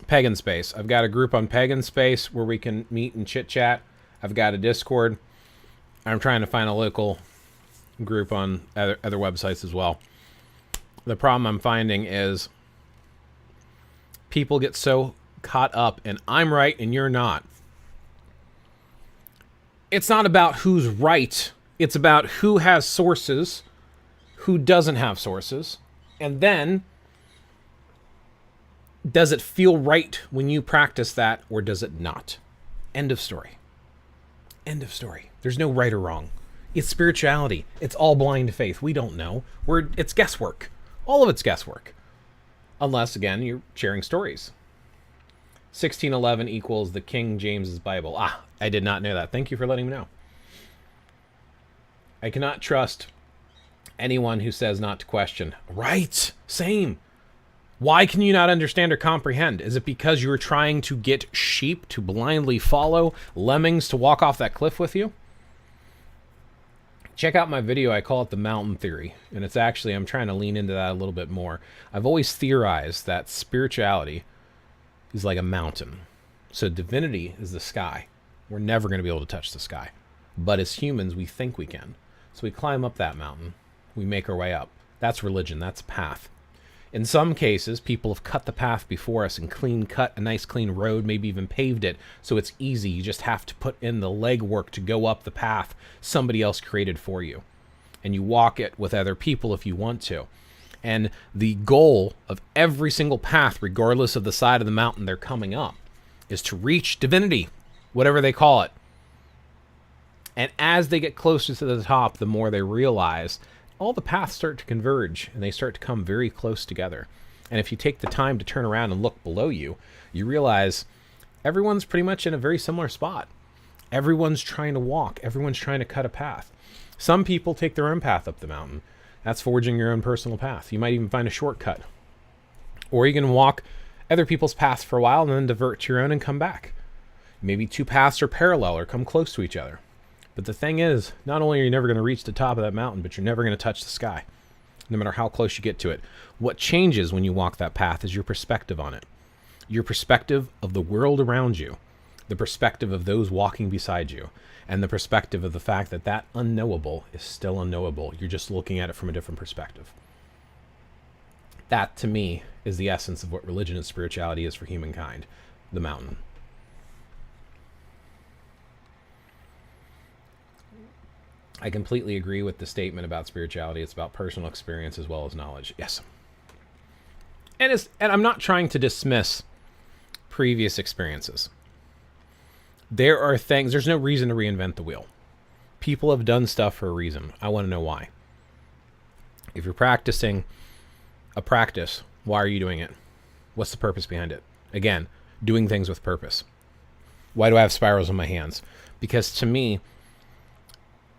Pagan Space. I've got a group on Pagan Space where we can meet and chit chat. I've got a Discord. I'm trying to find a local group on other websites as well. The problem I'm finding is people get so caught up in I'm right and you're not. It's not about who's right. It's about who has sources, who doesn't have sources, and then does it feel right when you practice that or does it not? End of story. End of story. There's no right or wrong. It's spirituality. It's all blind faith. We don't know. It's guesswork. All of it's guesswork. Unless, again, you're sharing stories. 1611 equals the King James's Bible. Ah, I did not know that. Thank you for letting me know. I cannot trust anyone who says not to question. Right. Same. Why can you not understand or comprehend? Is it because you are trying to get sheep to blindly follow, lemmings to walk off that cliff with you? Check out my video. I call it the mountain theory. And it's actually, I'm trying to lean into that a little bit more. I've always theorized that spirituality is like a mountain. So divinity is the sky. We're never going to be able to touch the sky. But as humans, we think we can. So we climb up that mountain. We make our way up. That's religion. That's path. In some cases, people have cut the path before us and cut a nice clean road, maybe even paved it, so it's easy. You just have to put in the legwork to go up the path somebody else created for you. And you walk it with other people if you want to. And the goal of every single path, regardless of the side of the mountain they're coming up, is to reach divinity, whatever they call it. And as they get closer to the top, the more they realize all the paths start to converge and they start to come very close together. And if you take the time to turn around and look below you, you realize everyone's pretty much in a very similar spot. Everyone's trying to walk. Everyone's trying to cut a path. Some people take their own path up the mountain. That's forging your own personal path. You might even find a shortcut. Or you can walk other people's paths for a while and then divert to your own and come back. Maybe two paths are parallel or come close to each other. But the thing is, not only are you never going to reach the top of that mountain, but you're never going to touch the sky, no matter how close you get to it. What changes when you walk that path is your perspective on it. Your perspective of the world around you, the perspective of those walking beside you, and the perspective of the fact that that unknowable is still unknowable. You're just looking at it from a different perspective. That, to me, is the essence of what religion and spirituality is for humankind, the mountain. I completely agree with the statement about spirituality. It's about personal experience as well as knowledge. Yes. And I'm not trying to dismiss previous experiences. There are things, there's no reason to reinvent the wheel. People have done stuff for a reason. I want to know why. If you're practicing a practice, why are you doing it? What's the purpose behind it? Again, doing things with purpose. Why do I have spirals on my hands? Because to me,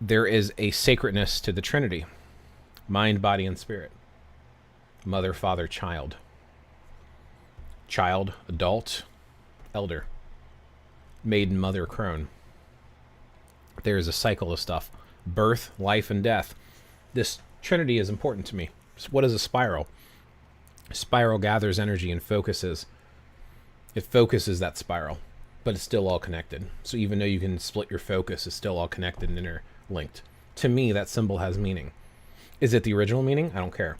there is a sacredness to the Trinity. Mind, body, and spirit. Mother, father, child. Child, adult, elder. Maiden, mother, crone. There is a cycle of stuff. Birth, life, and death. This Trinity is important to me. So what is a spiral? A spiral gathers energy and focuses. It focuses that spiral, but it's still all connected. So even though you can split your focus, it's still all connected and interlinked. To me, that symbol has meaning. Is it the original meaning? I don't care.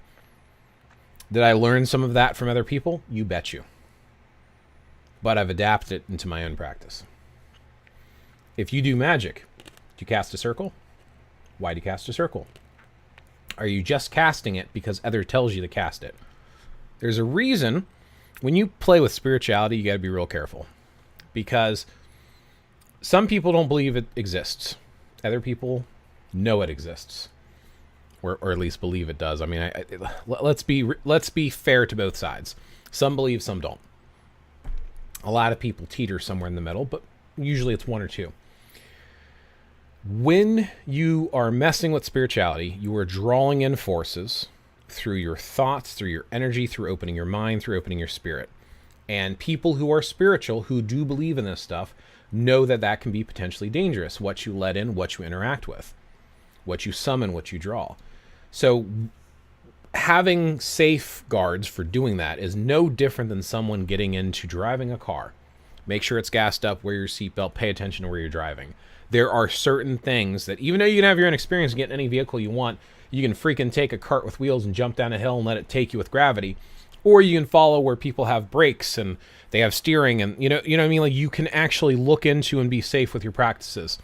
Did I learn some of that from other people? You bet you. But I've adapted it into my own practice. If you do magic, do you cast a circle? Why do you cast a circle? Are you just casting it because other tells you to cast it? There's a reason. When you play with spirituality, you got to be real careful. Because some people don't believe it exists. Other people know it exists. Or at least believe it does. I mean, let's be fair to both sides. Some believe, some don't. A lot of people teeter somewhere in the middle, but usually it's one or two. When you are messing with spirituality, you are drawing in forces through your thoughts, through your energy, through opening your mind, through opening your spirit. And people who are spiritual, who do believe in this stuff, know that that can be potentially dangerous. What you let in, what you interact with, what you summon, what you draw. So having safeguards for doing that is no different than someone getting into driving a car. Make sure it's gassed up, wear your seatbelt, pay attention to where you're driving. There are certain things that, even though you can have your own experience and get in any vehicle you want, you can freaking take a cart with wheels and jump down a hill and let it take you with gravity. Or you can follow where people have brakes and they have steering, and you know what I mean? Like, you can actually look into and be safe with your practices.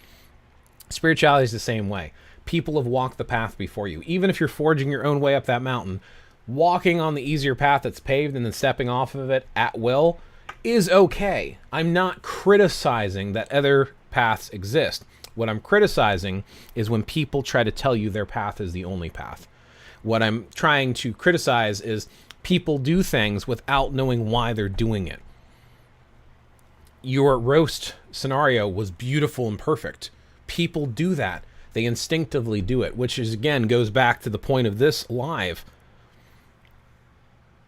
Spirituality is the same way. People have walked the path before you. Even if you're forging your own way up that mountain, walking on the easier path that's paved and then stepping off of it at will is okay. I'm not criticizing that other paths exist. What I'm criticizing is when people try to tell you their path is the only path. What I'm trying to criticize is people do things without knowing why they're doing it. Your roast scenario was beautiful and perfect. People do that. They instinctively do it, which is, again, goes back to the point of this live.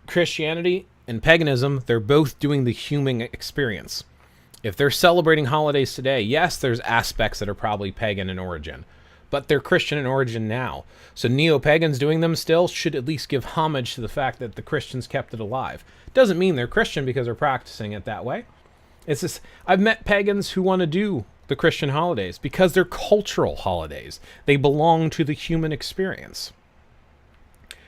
Christianity and paganism, they're both doing the human experience. If they're celebrating holidays today, yes, there's aspects that are probably pagan in origin, but they're Christian in origin now. So neo-pagans doing them still should at least give homage to the fact that the Christians kept it alive. Doesn't mean they're Christian because they're practicing it that way. It's just, I've met pagans who want to do the Christian holidays because they're cultural holidays. They belong to the human experience.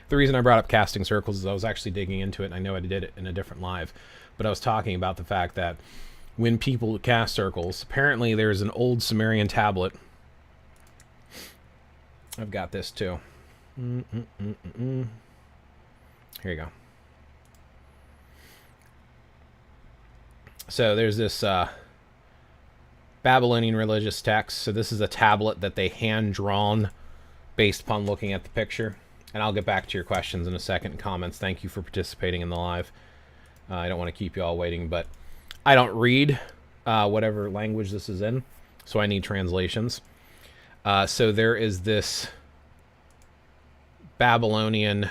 The reason I brought up casting circles is I was actually digging into it, and I know I did it in a different live, but I was talking about the fact that when people cast circles, apparently there's an old Sumerian tablet. I've got this too. Here you go. So there's this Babylonian religious text. So this is a tablet that they hand-drawn based upon looking at the picture. And I'll get back to your questions in a second, comments. Thank you for participating in the live. I don't want to keep you all waiting, but I don't read whatever language this is in, so I need translations. So there is this Babylonian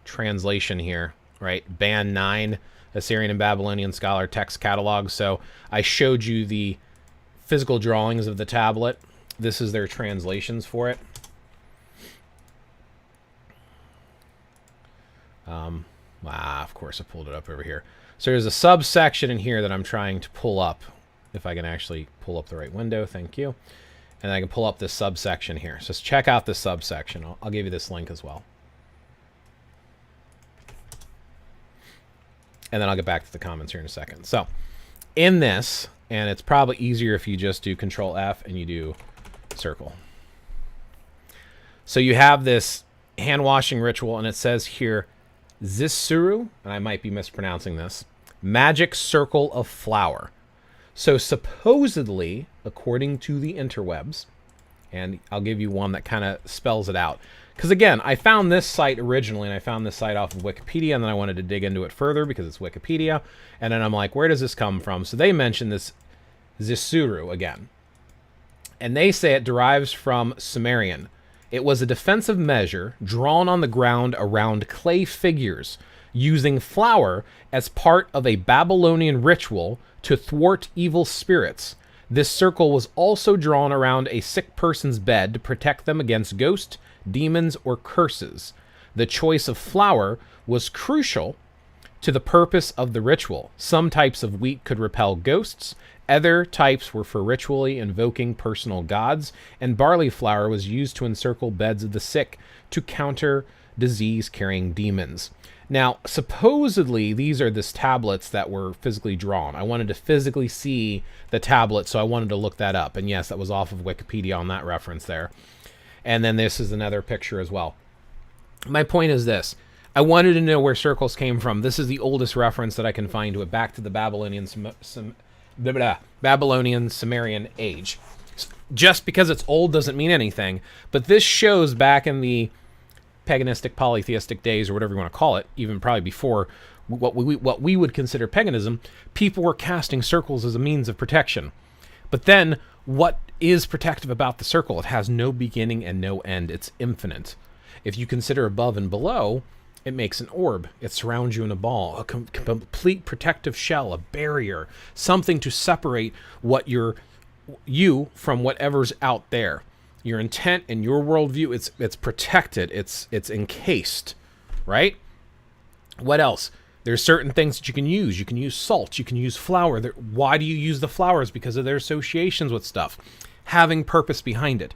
translation here, right? Band 9, Assyrian and Babylonian Scholar Text Catalog. So I showed you the physical drawings of the tablet. This is their translations for it. Of course I pulled it up over here. So there's a subsection in here that I'm trying to pull up. If I can actually pull up the right window, thank you. And I can pull up this subsection here. So check out this subsection. I'll give you this link as well. And then I'll get back to the comments here in a second. So in this, and it's probably easier if you just do Control F and you do circle. So you have this hand washing ritual, and it says here, Zissuru, and I might be mispronouncing this, magic circle of flour. So supposedly, according to the interwebs, and I'll give you one that kind of spells it out. Because again, I found this site originally, and I found this site off of Wikipedia, and then I wanted to dig into it further because it's Wikipedia. And then I'm like, where does this come from? So they mention this Zissuru again. And they say it derives from Sumerian. It was a defensive measure drawn on the ground around clay figures using flour as part of a Babylonian ritual to thwart evil spirits. This circle was also drawn around a sick person's bed to protect them against ghosts, demons, or curses. The choice of flour was crucial to the purpose of the ritual. Some types of wheat could repel ghosts, other types were for ritually invoking personal gods, and barley flour was used to encircle beds of the sick to counter disease-carrying demons. Now, supposedly, these are this tablets that were physically drawn. I wanted to physically see the tablet, so I wanted to look that up. And yes, that was off of Wikipedia on that reference there. And then this is another picture as well. My point is this. I wanted to know where circles came from. This is the oldest reference that I can find to it, back to the Babylonian Sumerian age. Just because it's old doesn't mean anything, but this shows back in the paganistic, polytheistic days, or whatever you want to call it, even probably before what we would consider paganism, people were casting circles as a means of protection. But then, what is protective about the circle? It has no beginning and no end. It's infinite. If you consider above and below, It makes an orb. It surrounds you in a ball, a complete protective shell, a barrier, something to separate you from whatever's out there. Your intent and your worldview, it's protected. It's encased, right? What else? There's certain things that you can use. You can use salt. You can use flour. Why do you use the flowers? Because of their associations with stuff. Having purpose behind it.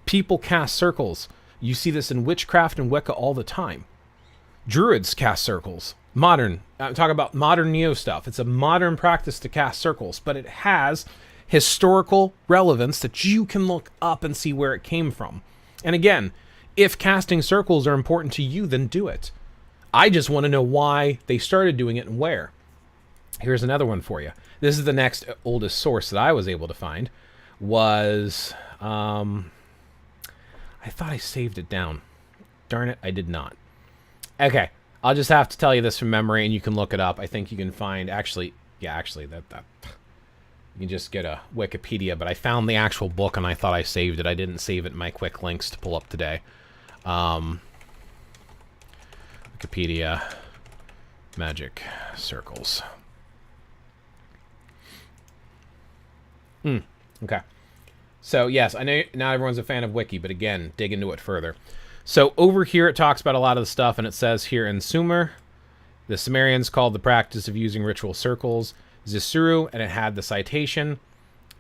People cast circles. You see this in witchcraft and Wicca all the time. Druids cast circles. I'm talking about modern neo stuff. It's a modern practice to cast circles, but it has historical relevance that you can look up and see where it came from. And again, if casting circles are important to you, then do it. I just want to know why they started doing it and where. Here's another one for you. This is the next oldest source that I was able to find. Was I thought I saved it down. Darn it, I did not. Okay, I'll just have to tell you this from memory, and you can look it up. I think you can find that you can just get a Wikipedia, but I found the actual book and I thought I saved it. I didn't save it in my quick links to pull up today. Wikipedia, magic circles. Okay. So yes, I know not everyone's a fan of Wiki, but again, dig into it further. So over here it talks about a lot of the stuff, and it says here in Sumer, the Sumerians called the practice of using ritual circles Zisuru, and it had the citation.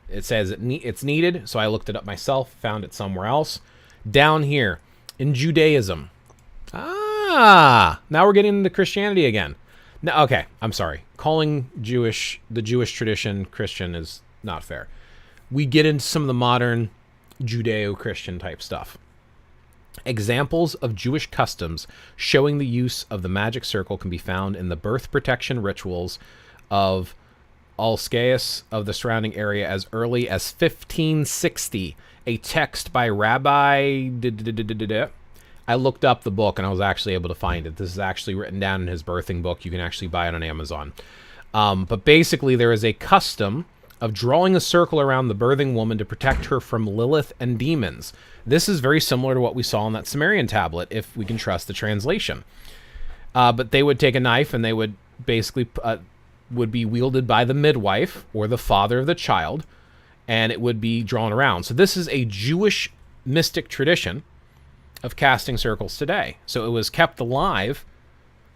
It says it's needed, so I looked it up myself, found it somewhere else. Down here, in Judaism. Now we're getting into Christianity again. Now, okay, I'm sorry. Calling the Jewish tradition Christian is not fair. We get into some of the modern Judeo-Christian type stuff. Examples of Jewish customs showing the use of the magic circle can be found in the birth protection rituals of Alcaeus of the surrounding area as early as 1560. A text by Rabbi... I looked up the book and I was actually able to find it. This is actually written down in his birthing book. You can actually buy it on Amazon. But basically there is a custom of drawing a circle around the birthing woman to protect her from Lilith and demons. This is very similar to what we saw on that Sumerian tablet, if we can trust the translation. But they would take a knife and they would basically would be wielded by the midwife or the father of the child, and it would be drawn around. So this is a Jewish mystic tradition of casting circles today. So it was kept alive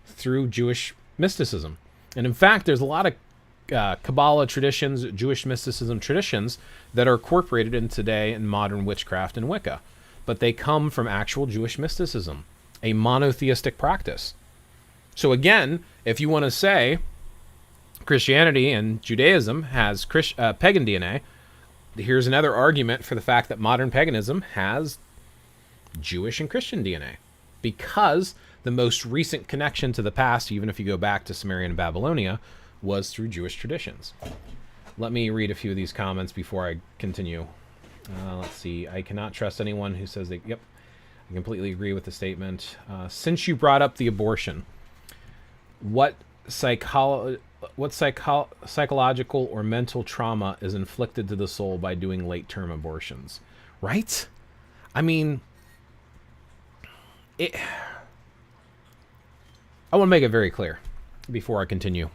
through Jewish mysticism. And in fact, there's a lot of Kabbalah traditions, Jewish mysticism traditions that are incorporated in today in modern witchcraft and Wicca. But they come from actual Jewish mysticism, a monotheistic practice. So again, if you want to say Christianity and Judaism has pagan DNA, here's another argument for the fact that modern paganism has Jewish and Christian DNA. Because the most recent connection to the past, even if you go back to Sumerian and Babylonia, was through Jewish traditions. Let me read a few of these comments before I continue. Let's see. I cannot trust anyone who says they... Yep. I completely agree with the statement. Since you brought up the abortion, what psychological or mental trauma is inflicted to the soul by doing late-term abortions? Right? I mean... I want to make it very clear before I continue.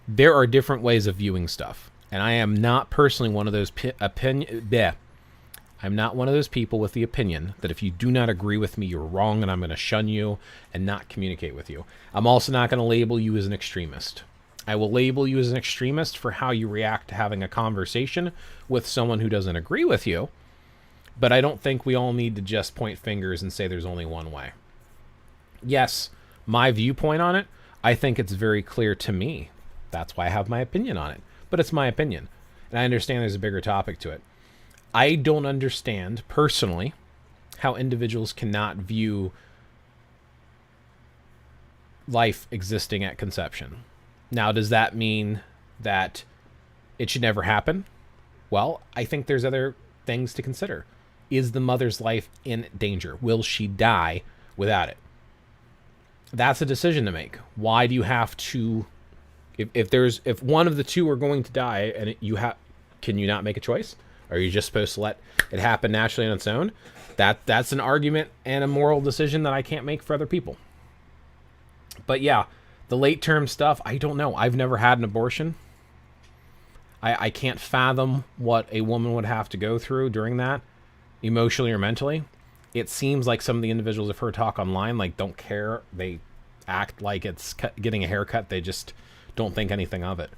There are different ways of viewing stuff, and I am not personally one of those I'm not one of those people with the opinion that if you do not agree with me, you're wrong, and I'm going to shun you and not communicate with you. I'm also not going to label you as an extremist. I will label you as an extremist for how you react to having a conversation with someone who doesn't agree with you, but I don't think we all need to just point fingers and say there's only one way. Yes, my viewpoint on it, I think it's very clear to me. That's why I have my opinion on it. But it's my opinion. And I understand there's a bigger topic to it. I don't understand, personally, how individuals cannot view life existing at conception. Now, does that mean that it should never happen? Well, I think there's other things to consider. Is the mother's life in danger? Will she die without it? That's a decision to make. Why do you have to... If one of the two are going to die and can you not make a choice? Are you just supposed to let it happen naturally on its own? That's an argument and a moral decision that I can't make for other people. But yeah, the late term stuff, I don't know. I've never had an abortion. I can't fathom what a woman would have to go through during that, emotionally or mentally. It seems like some of the individuals I've heard talk online, like, don't care. They act like it's getting a haircut. They just don't think anything of it.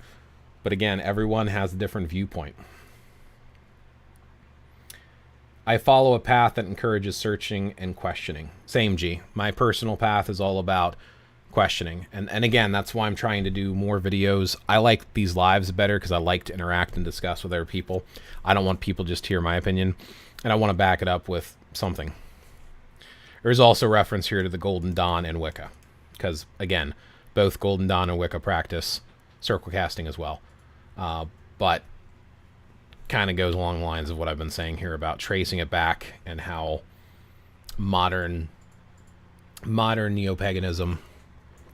But again, everyone has a different viewpoint. I follow a path that encourages searching and questioning. Same, G. My personal path is all about questioning. And again, that's why I'm trying to do more videos. I like these lives better because I like to interact and discuss with other people. I don't want people just to hear my opinion, and I want to back it up with something. There's also reference here to the Golden Dawn and Wicca, because again, both Golden Dawn and Wicca practice circle casting as well. But kind of goes along the lines of what I've been saying here about tracing it back and how modern neo-paganism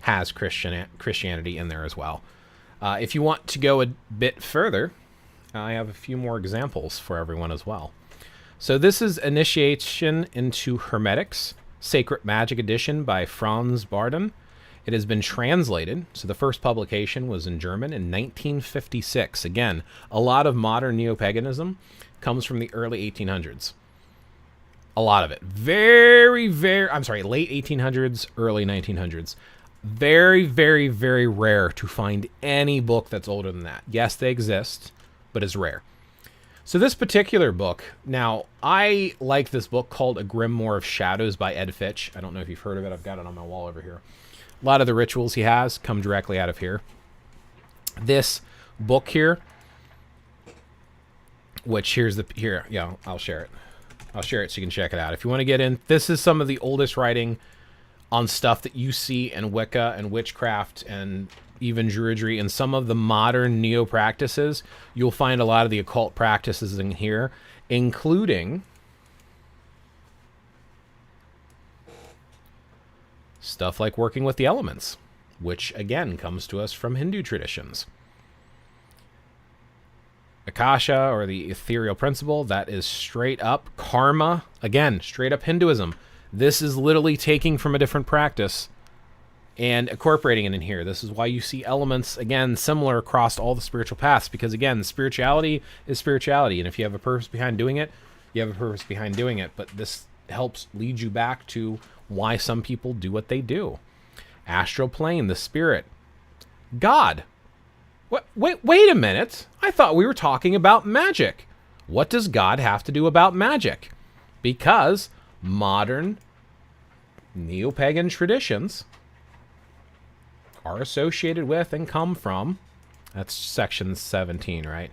has Christianity in there as well. If you want to go a bit further, I have a few more examples for everyone as well. So this is Initiation into Hermetics, Sacred Magic Edition by Franz Barden. It has been translated, so the first publication was in German in 1956. Again, a lot of modern neo-paganism comes from the early 1800s. A lot of it. Late 1800s, early 1900s. Very, very, very rare to find any book that's older than that. Yes, they exist, but it's rare. So this particular book, now, I like this book called A Grimoire of Shadows by Ed Fitch. I don't know if you've heard of it. I've got it on my wall over here. A lot of the rituals he has come directly out of here. This book here, which I'll share it. I'll share it so you can check it out. If you want to get in, this is some of the oldest writing on stuff that you see in Wicca and witchcraft and even druidry and some of the modern neo-practices. You'll find a lot of the occult practices in here, including stuff like working with the elements, which again comes to us from Hindu traditions. Akasha, or the ethereal principle, that is straight up karma. Again, straight up Hinduism. This is literally taking from a different practice and incorporating it in here. This is why you see elements, again, similar across all the spiritual paths, because again, spirituality is spirituality, and if you have a purpose behind doing it, you have a purpose behind doing it. But this helps lead you back to why some people do what they do. Astral plane, the spirit. God. Wait a minute. I thought we were talking about magic. What does God have to do about magic? Because modern neo-pagan traditions are associated with and come from, that's section 17, right?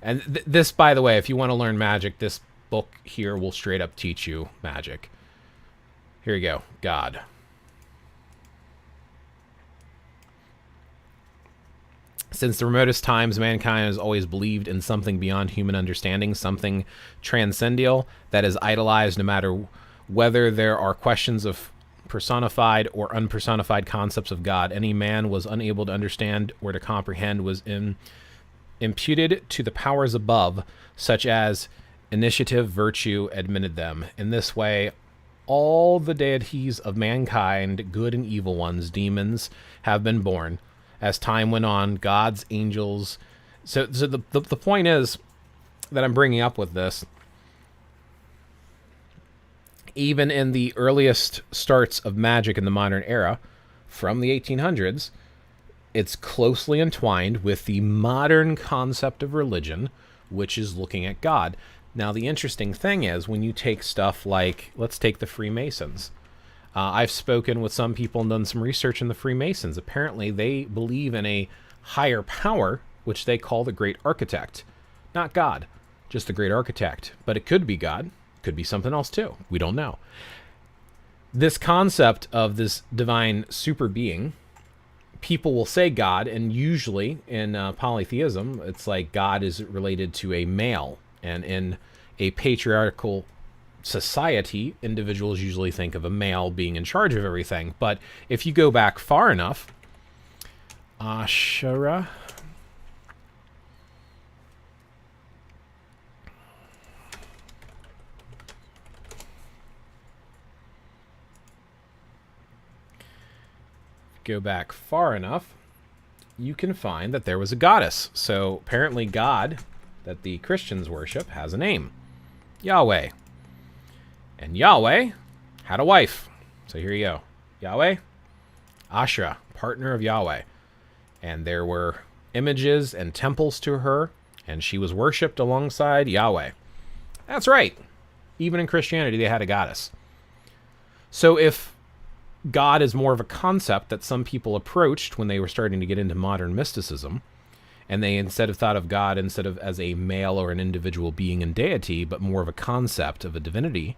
And this, by the way, if you want to learn magic, this book here will straight up teach you magic. Here you go. God. Since the remotest times, mankind has always believed in something beyond human understanding, something transcendental that is idolized no matter whether there are questions of personified or unpersonified concepts of God. Any man was unable to understand or to comprehend was imputed to the powers above, such as initiative, virtue, admitted them. In this way, all the deities of mankind, good and evil ones, demons, have been born. As time went on, gods, angels. So the point is that I'm bringing up with this, even in the earliest starts of magic in the modern era, from the 1800s, it's closely entwined with the modern concept of religion, which is looking at God. Now, the interesting thing is when you take stuff like, let's take the Freemasons. I've spoken with some people and done some research in the Freemasons. Apparently, they believe in a higher power, which they call the Great Architect. Not God, just the Great Architect. But it could be God. Could be something else too. We don't know. This concept of this divine super being, people will say God, and usually in polytheism, it's like God is related to a male. And in a patriarchal society, individuals usually think of a male being in charge of everything. But if you go back far enough, Ashara, go back far enough, you can find that there was a goddess. So apparently God that the Christians worship has a name, Yahweh. And Yahweh had a wife. So here you go. Yahweh, Ashra, partner of Yahweh. And there were images and temples to her, and she was worshipped alongside Yahweh. That's right. Even in Christianity, they had a goddess. So if God is more of a concept that some people approached when they were starting to get into modern mysticism, and they instead of thought of God instead of as a male or an individual being and deity, but more of a concept of a divinity,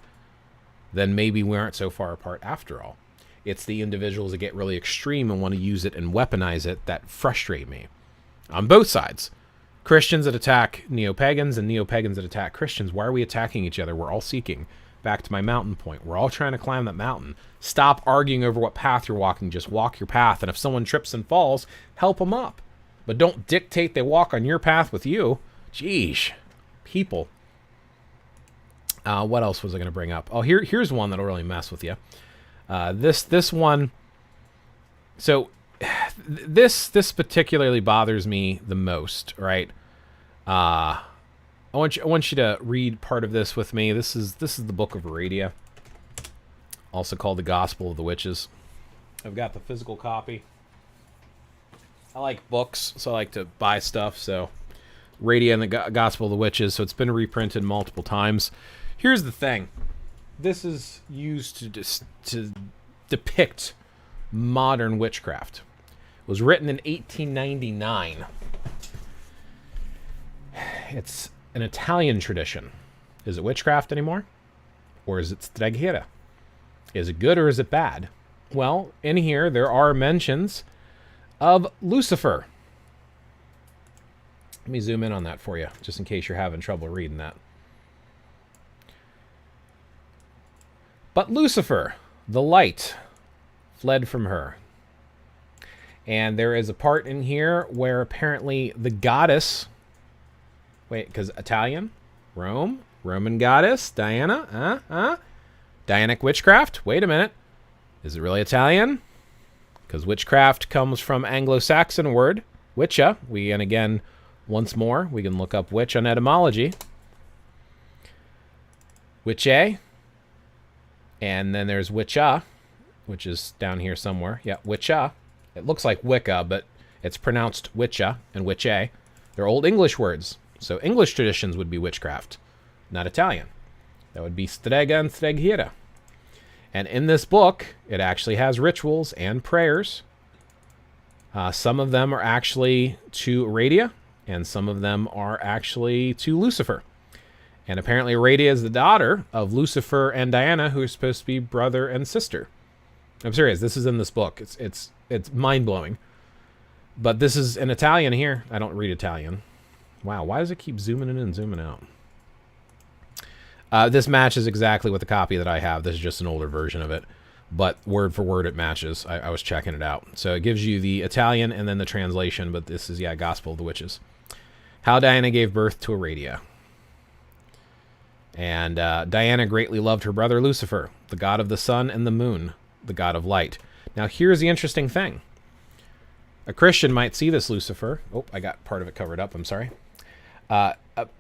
then maybe we aren't so far apart after all. It's the individuals that get really extreme and want to use it and weaponize it that frustrate me. On both sides. Christians that attack neo-pagans and neo-pagans that attack Christians. Why are we attacking each other? We're all seeking. Back to my mountain point. We're all trying to climb that mountain. Stop arguing over what path you're walking. Just walk your path. And if someone trips and falls, help them up. But don't dictate they walk on your path with you. Jeez. People. What else was I going to bring up? Oh, here's one that'll really mess with you. This one. So this particularly bothers me the most, right? I want you to read part of this with me. This is the Book of Aradia, also called the Gospel of the Witches. I've got the physical copy. I like books, so I like to buy stuff. So Aradia and the Gospel of the Witches. So it's been reprinted multiple times. Here's the thing. This is used to depict modern witchcraft. It was written in 1899. It's an Italian tradition. Is it witchcraft anymore? Or is it streghera? Is it good or is it bad? Well, in here there are mentions of Lucifer. Let me zoom in on that for you, just in case you're having trouble reading that. But Lucifer, the light, fled from her. And there is a part in here where apparently the goddess... Wait, because Italian? Roman goddess? Diana? Dianic witchcraft? Wait a minute. Is it really Italian? Because witchcraft comes from Anglo-Saxon word, witcha. And again, once more, we can look up witch on etymology. Witche. And then there's witcha, which is down here somewhere. Yeah, witcha. It looks like Wicca, but it's pronounced witcha and witche. They're Old English words. So English traditions would be witchcraft, not Italian. That would be strega and streghera. And in this book, it actually has rituals and prayers. Some of them are actually to Aradia, and some of them are actually to Lucifer. And apparently Aradia is the daughter of Lucifer and Diana, who are supposed to be brother and sister. I'm serious. This is in this book. It's mind-blowing. But this is in Italian here. I don't read Italian. Wow, why does it keep zooming in and zooming out? This matches exactly with the copy that I have. This is just an older version of it. But word for word, it matches. I was checking it out. So it gives you the Italian and then the translation. But this is, yeah, Gospel of the Witches. How Diana gave birth to Aradia. And Diana greatly loved her brother Lucifer, the god of the sun and the moon, the god of light. Now, here's the interesting thing. A Christian might see this Lucifer. Oh, I got part of it covered up. I'm sorry. A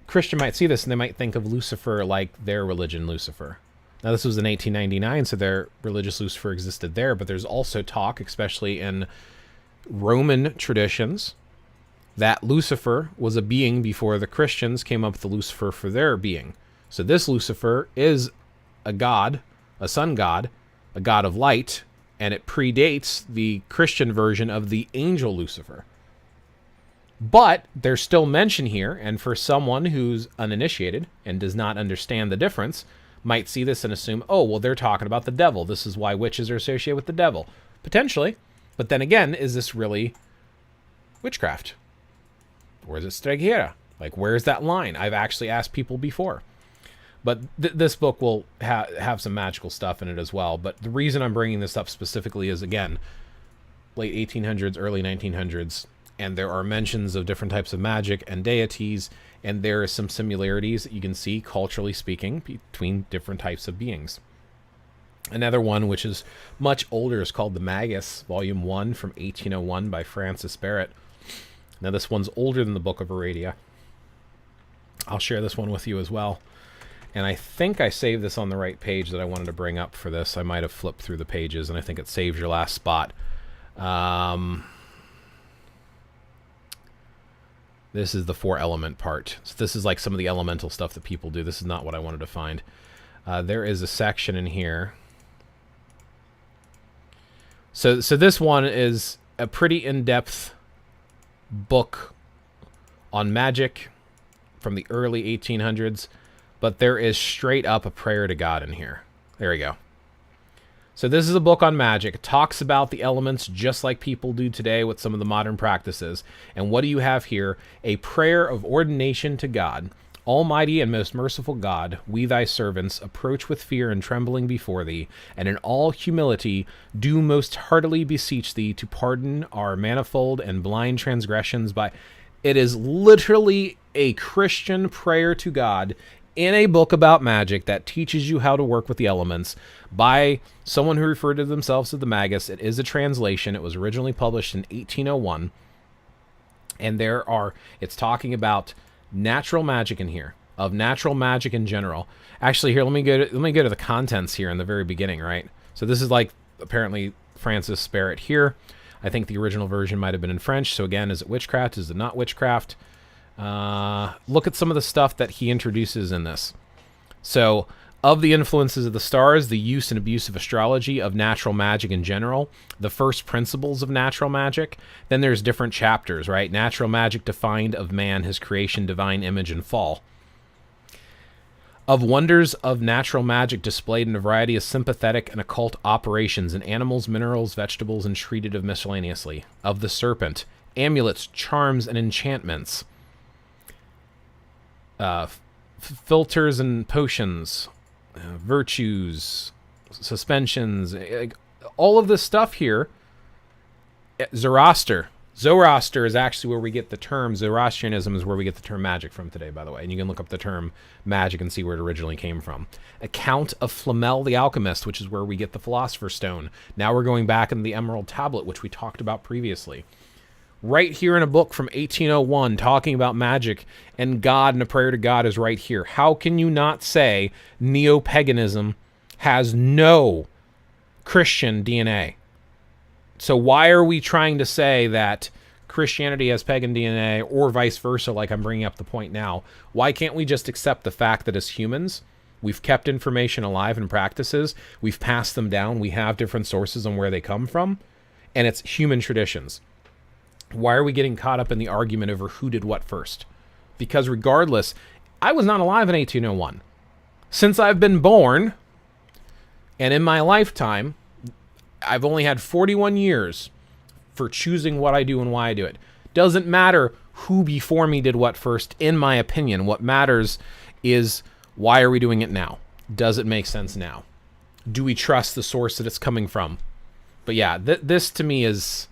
Christian might see this and they might think of Lucifer like their religion, Lucifer. Now, this was in 1899, so their religious Lucifer existed there, but there's also talk, especially in Roman traditions, that Lucifer was a being before the Christians came up with the Lucifer for their being. So this Lucifer is a god, a sun god, a god of light, and it predates the Christian version of the angel Lucifer. But there's still mention here, and for someone who's uninitiated and does not understand the difference, might see this and assume, oh, well, they're talking about the devil. This is why witches are associated with the devil. Potentially. But then again, is this really witchcraft? Or is it streghera? Like, where's that line? I've actually asked people before. But this book will have some magical stuff in it as well. But the reason I'm bringing this up specifically is, again, late 1800s, early 1900s, and there are mentions of different types of magic and deities, and there are some similarities that you can see, culturally speaking, between different types of beings. Another one, which is much older, is called The Magus, Volume 1 from 1801 by Francis Barrett. Now, this one's older than the Book of Aradia. I'll share this one with you as well. And I think I saved this on the right page that I wanted to bring up for this. I might have flipped through the pages, and I think it saves your last spot. This is the 4-element part. So this is like some of the elemental stuff that people do. This is not what I wanted to find. There is a section in here. So this one is a pretty in-depth book on magic from the early 1800s, but there is straight up a prayer to God in here. There we go. So this is a book on magic. It talks about the elements just like people do today with some of the modern practices. And what do you have here? A prayer of ordination to God. Almighty and most merciful God, we thy servants approach with fear and trembling before thee, and in all humility do most heartily beseech thee to pardon our manifold and blind transgressions by... It is literally a Christian prayer to God in a book about magic that teaches you how to work with the elements by someone who referred to themselves as the Magus. It is a translation. It was originally published in 1801. And it's talking about natural magic in here, of natural magic in general. Actually, here, let me go to the contents here in the very beginning, right? So this is like apparently Francis Barrett here. I think the original version might have been in French. So again, is it witchcraft? Is it not witchcraft? Look at some of the stuff that he introduces in this. So, of the influences of the stars, the use and abuse of astrology, of natural magic in general, the first principles of natural magic. Then there's different chapters, right? Natural magic defined of man, his creation, divine image, and fall. Of wonders of natural magic displayed in a variety of sympathetic and occult operations in animals, minerals, vegetables, and treated of miscellaneously. Of the serpent, amulets, charms, and enchantments. Filters and potions, virtues, suspensions, all of this stuff here. Zoroaster is actually where we get the term, Zoroastrianism is where we get the term magic from today, by the way. And you can look up the term magic and see where it originally came from. Account of Flamel the Alchemist, which is where we get the Philosopher's Stone. Now we're going back into the Emerald Tablet, which we talked about previously. Right here in a book from 1801 talking about magic and God, and a prayer to God is right here. How can you not say neo-paganism has no Christian DNA? So why are we trying to say that Christianity has pagan DNA or vice versa, like I'm bringing up the point now? Why can't we just accept the fact that as humans, we've kept information alive in practices, we've passed them down, we have different sources on where they come from, and it's human traditions? Why are we getting caught up in the argument over who did what first? Because regardless, I was not alive in 1801. Since I've been born, and in my lifetime, I've only had 41 years for choosing what I do and why I do it. Doesn't matter who before me did what first, in my opinion. What matters is, why are we doing it now? Does it make sense now? Do we trust the source that it's coming from? But yeah, this to me is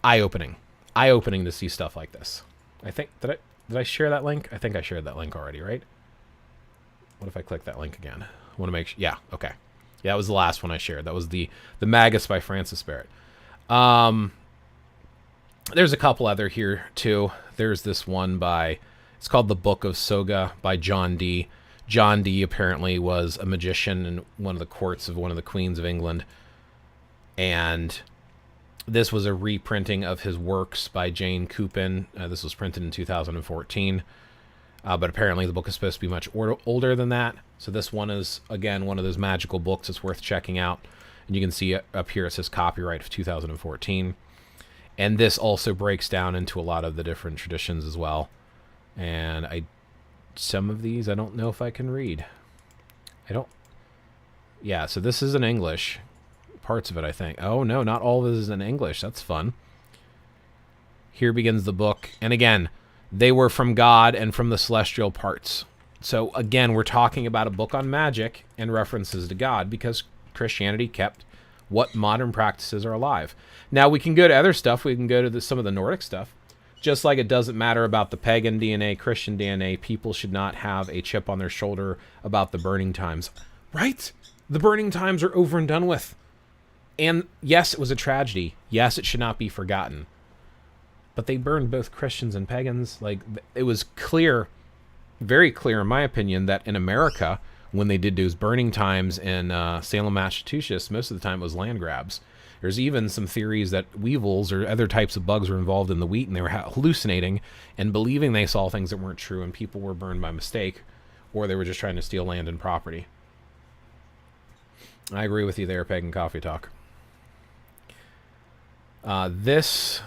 eye-opening to see stuff like this. I think, did I share that link? I think I shared that link already, right? What if I click that link again? I want to make sure. Yeah, okay. Yeah, that was the last one I shared. That was the Magus by Francis Barrett. There's a couple other here too. There's this one it's called The Book of Soga by John Dee. John Dee apparently was a magician in one of the courts of one of the queens of England. And this was a reprinting of his works by Jane Coopin. This was printed in 2014. But apparently the book is supposed to be much older than that. So this one is, again, one of those magical books that's worth checking out. And you can see up here it says copyright of 2014. And this also breaks down into a lot of the different traditions as well. And some of these I don't know if I can read. Yeah, so this is in English. Parts of it, I think. Oh, no, not all of this is in English. That's fun. Here begins the book. And again, they were from God and from the celestial parts. So again, we're talking about a book on magic and references to God because Christianity kept what modern practices are alive. Now, we can go to other stuff. We can go to some of the Nordic stuff. Just like it doesn't matter about the pagan DNA, Christian DNA, people should not have a chip on their shoulder about the burning times. Right? The burning times are over and done with. And yes, it was a tragedy. Yes, it should not be forgotten. But they burned both Christians and pagans. Like, it was clear, very clear in my opinion, that in America, when they did those burning times in Salem, Massachusetts, most of the time it was land grabs. There's even some theories that weevils or other types of bugs were involved in the wheat, and they were hallucinating and believing they saw things that weren't true, and people were burned by mistake, or they were just trying to steal land and property. I agree with you there, Pagan Coffee Talk. This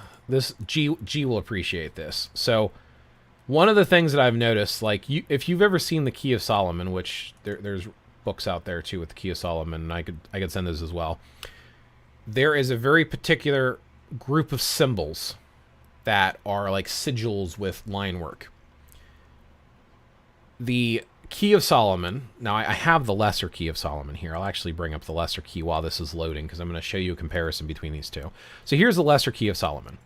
G will appreciate this. So one of the things that I've noticed, like, if you've ever seen the Key of Solomon, which there's books out there too with the Key of Solomon, and I could send those as well. There is a very particular group of symbols that are like sigils with line work. The Key of Solomon, now I have the Lesser Key of Solomon here. I'll actually bring up the Lesser Key while this is loading, because I'm going to show you a comparison between these two. So here's the Lesser Key of Solomon.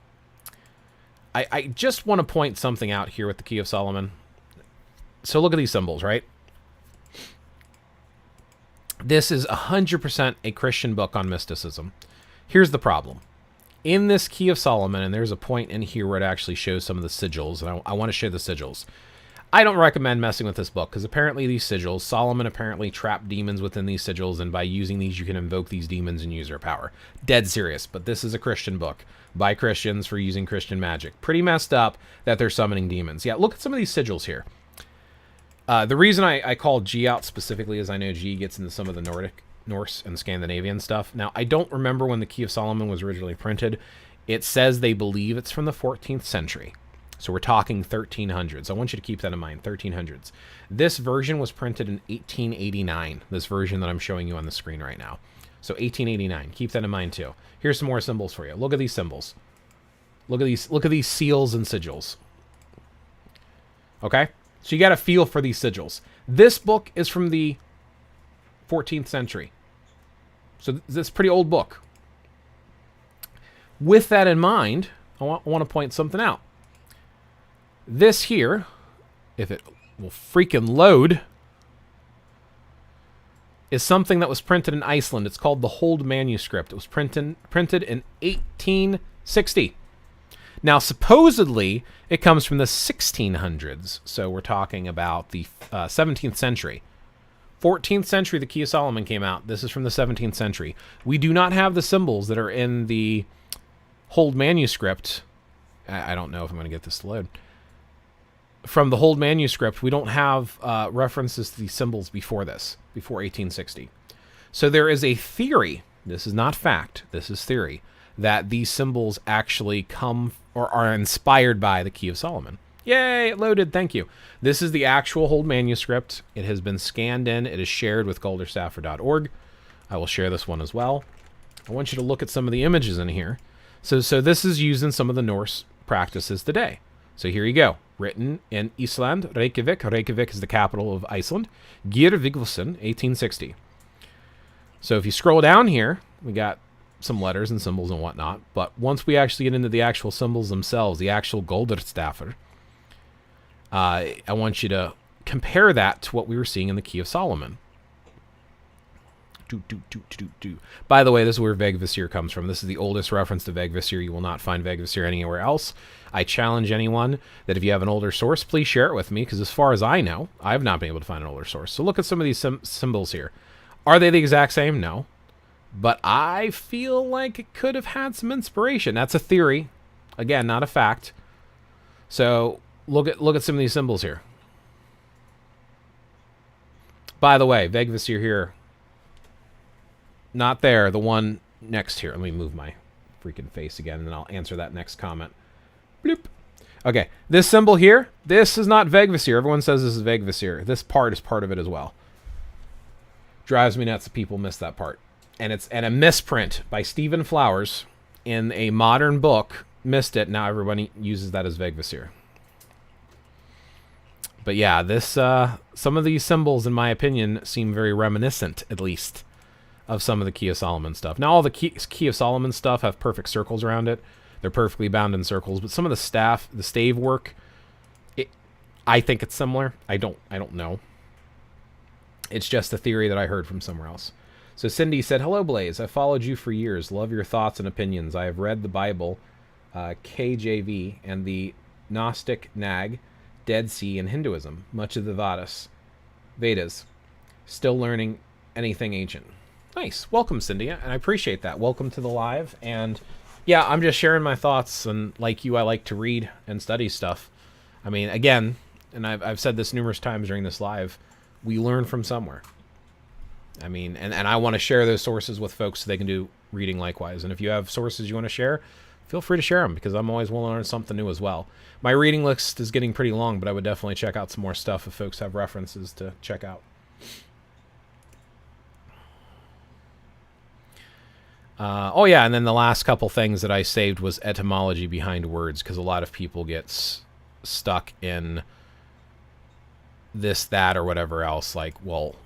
I just want to point something out here with the Key of Solomon. So look at these symbols, right? This is 100% a Christian book on mysticism. Here's the problem. In this Key of Solomon, and there's a point in here where it actually shows some of the sigils, and I want to show the sigils. I don't recommend messing with this book, because apparently these sigils, Solomon apparently trapped demons within these sigils, and by using these you can invoke these demons and use their power. Dead serious, but this is a Christian book by Christians for using Christian magic. Pretty messed up that they're summoning demons. Yeah, look at some of these sigils here. The reason I call G out specifically is I know G gets into some of the Norse and Scandinavian stuff. Now, I don't remember when the Key of Solomon was originally printed. It says they believe it's from the 14th century. So we're talking 1300s. I want you to keep that in mind, 1300s. This version was printed in 1889, this version that I'm showing you on the screen right now. So 1889, keep that in mind too. Here's some more symbols for you. Look at these symbols. Look at these seals and sigils. Okay? So you got to feel for these sigils. This book is from the 14th century. So this is a pretty old book. With that in mind, I want to point something out. This here, if it will freaking load, is something that was printed in Iceland. It's called the Hold manuscript. It was printed in 1860. Now, supposedly, it comes from the 1600s, so we're talking about the 17th century. 14th century, the Key of Solomon came out. This is from the 17th century. We do not have the symbols that are in the Hold manuscript. I don't know if I'm going to get this to load. From the Hold manuscript, we don't have references to these symbols before this, before 1860. So there is a theory, this is not fact, this is theory, that these symbols actually come or are inspired by the Key of Solomon. Yay, it loaded, thank you. This is the actual Hold manuscript. It has been scanned in. It is shared with golderstaffer.org. I will share this one as well. I want you to look at some of the images in here. So this is used in some of the Norse practices today. So here you go. Written in Iceland, Reykjavik. Reykjavik is the capital of Iceland. Geir Vigfússon, 1860. So if you scroll down here, we got some letters and symbols and whatnot. But once we actually get into the actual symbols themselves, the actual Golderstaffer, I want you to compare that to what we were seeing in the Key of Solomon. By the way, this is where Vegvisir comes from. This is the oldest reference to Vegvisir. You will not find Vegvisir anywhere else. I challenge anyone that if you have an older source, please share it with me, because as far as I know, I have not been able to find an older source. So look at some of these symbols here. Are they the exact same? No. But I feel like it could have had some inspiration. That's a theory. Again, not a fact. So look at some of these symbols here. By the way, Vegvisir here. Not there, the one next here. Let me move my freaking face again, and then I'll answer that next comment. Bloop. Okay, this symbol here, this is not Vegvisir. Everyone says this is Vegvisir. This part is part of it as well. Drives me nuts that people miss that part. And it's a misprint by Stephen Flowers in a modern book. Missed it. Now everybody uses that as Vegvisir. But yeah, this some of these symbols, in my opinion, seem very reminiscent, at least, of some of the Key of Solomon stuff. Now, all the Key of Solomon stuff have perfect circles around it. They're perfectly bound in circles. But some of the stave work, I think it's similar. I don't know. It's just a theory that I heard from somewhere else. So Cindy said, "Hello, Blaze. I followed you for years. Love your thoughts and opinions. I have read the Bible, KJV, and the Gnostic Nag, Dead Sea, and Hinduism. Much of the Vedas. Still learning anything ancient." Nice. Welcome, Cindy, and I appreciate that. Welcome to the live. And yeah, I'm just sharing my thoughts. And like you, I like to read and study stuff. I mean, again, and I've said this numerous times during this live, we learn from somewhere. I mean, and I want to share those sources with folks so they can do reading likewise. And if you have sources you want to share, feel free to share them, because I'm always willing to learn something new as well. My reading list is getting pretty long, but I would definitely check out some more stuff if folks have references to check out. Oh yeah, and then the last couple things that I saved was etymology behind words, because a lot of people get stuck in this, that, or whatever else. Like, well,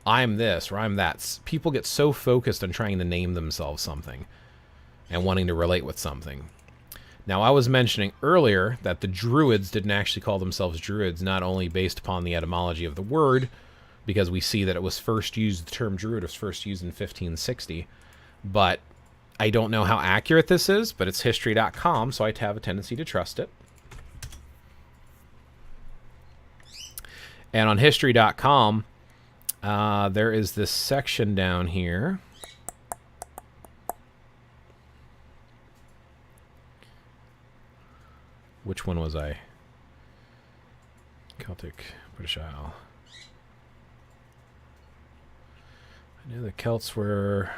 I'm this or I'm that. People get so focused on trying to name themselves something and wanting to relate with something. Now, I was mentioning earlier that the druids didn't actually call themselves druids, not only based upon the etymology of the word, because we see that it was first used, the term druid was first used in 1560, but I don't know how accurate this is, but it's history.com, so I have a tendency to trust it. And on history.com, there is this section down here. Which one was I? Celtic, British Isle. I knew the Celts were...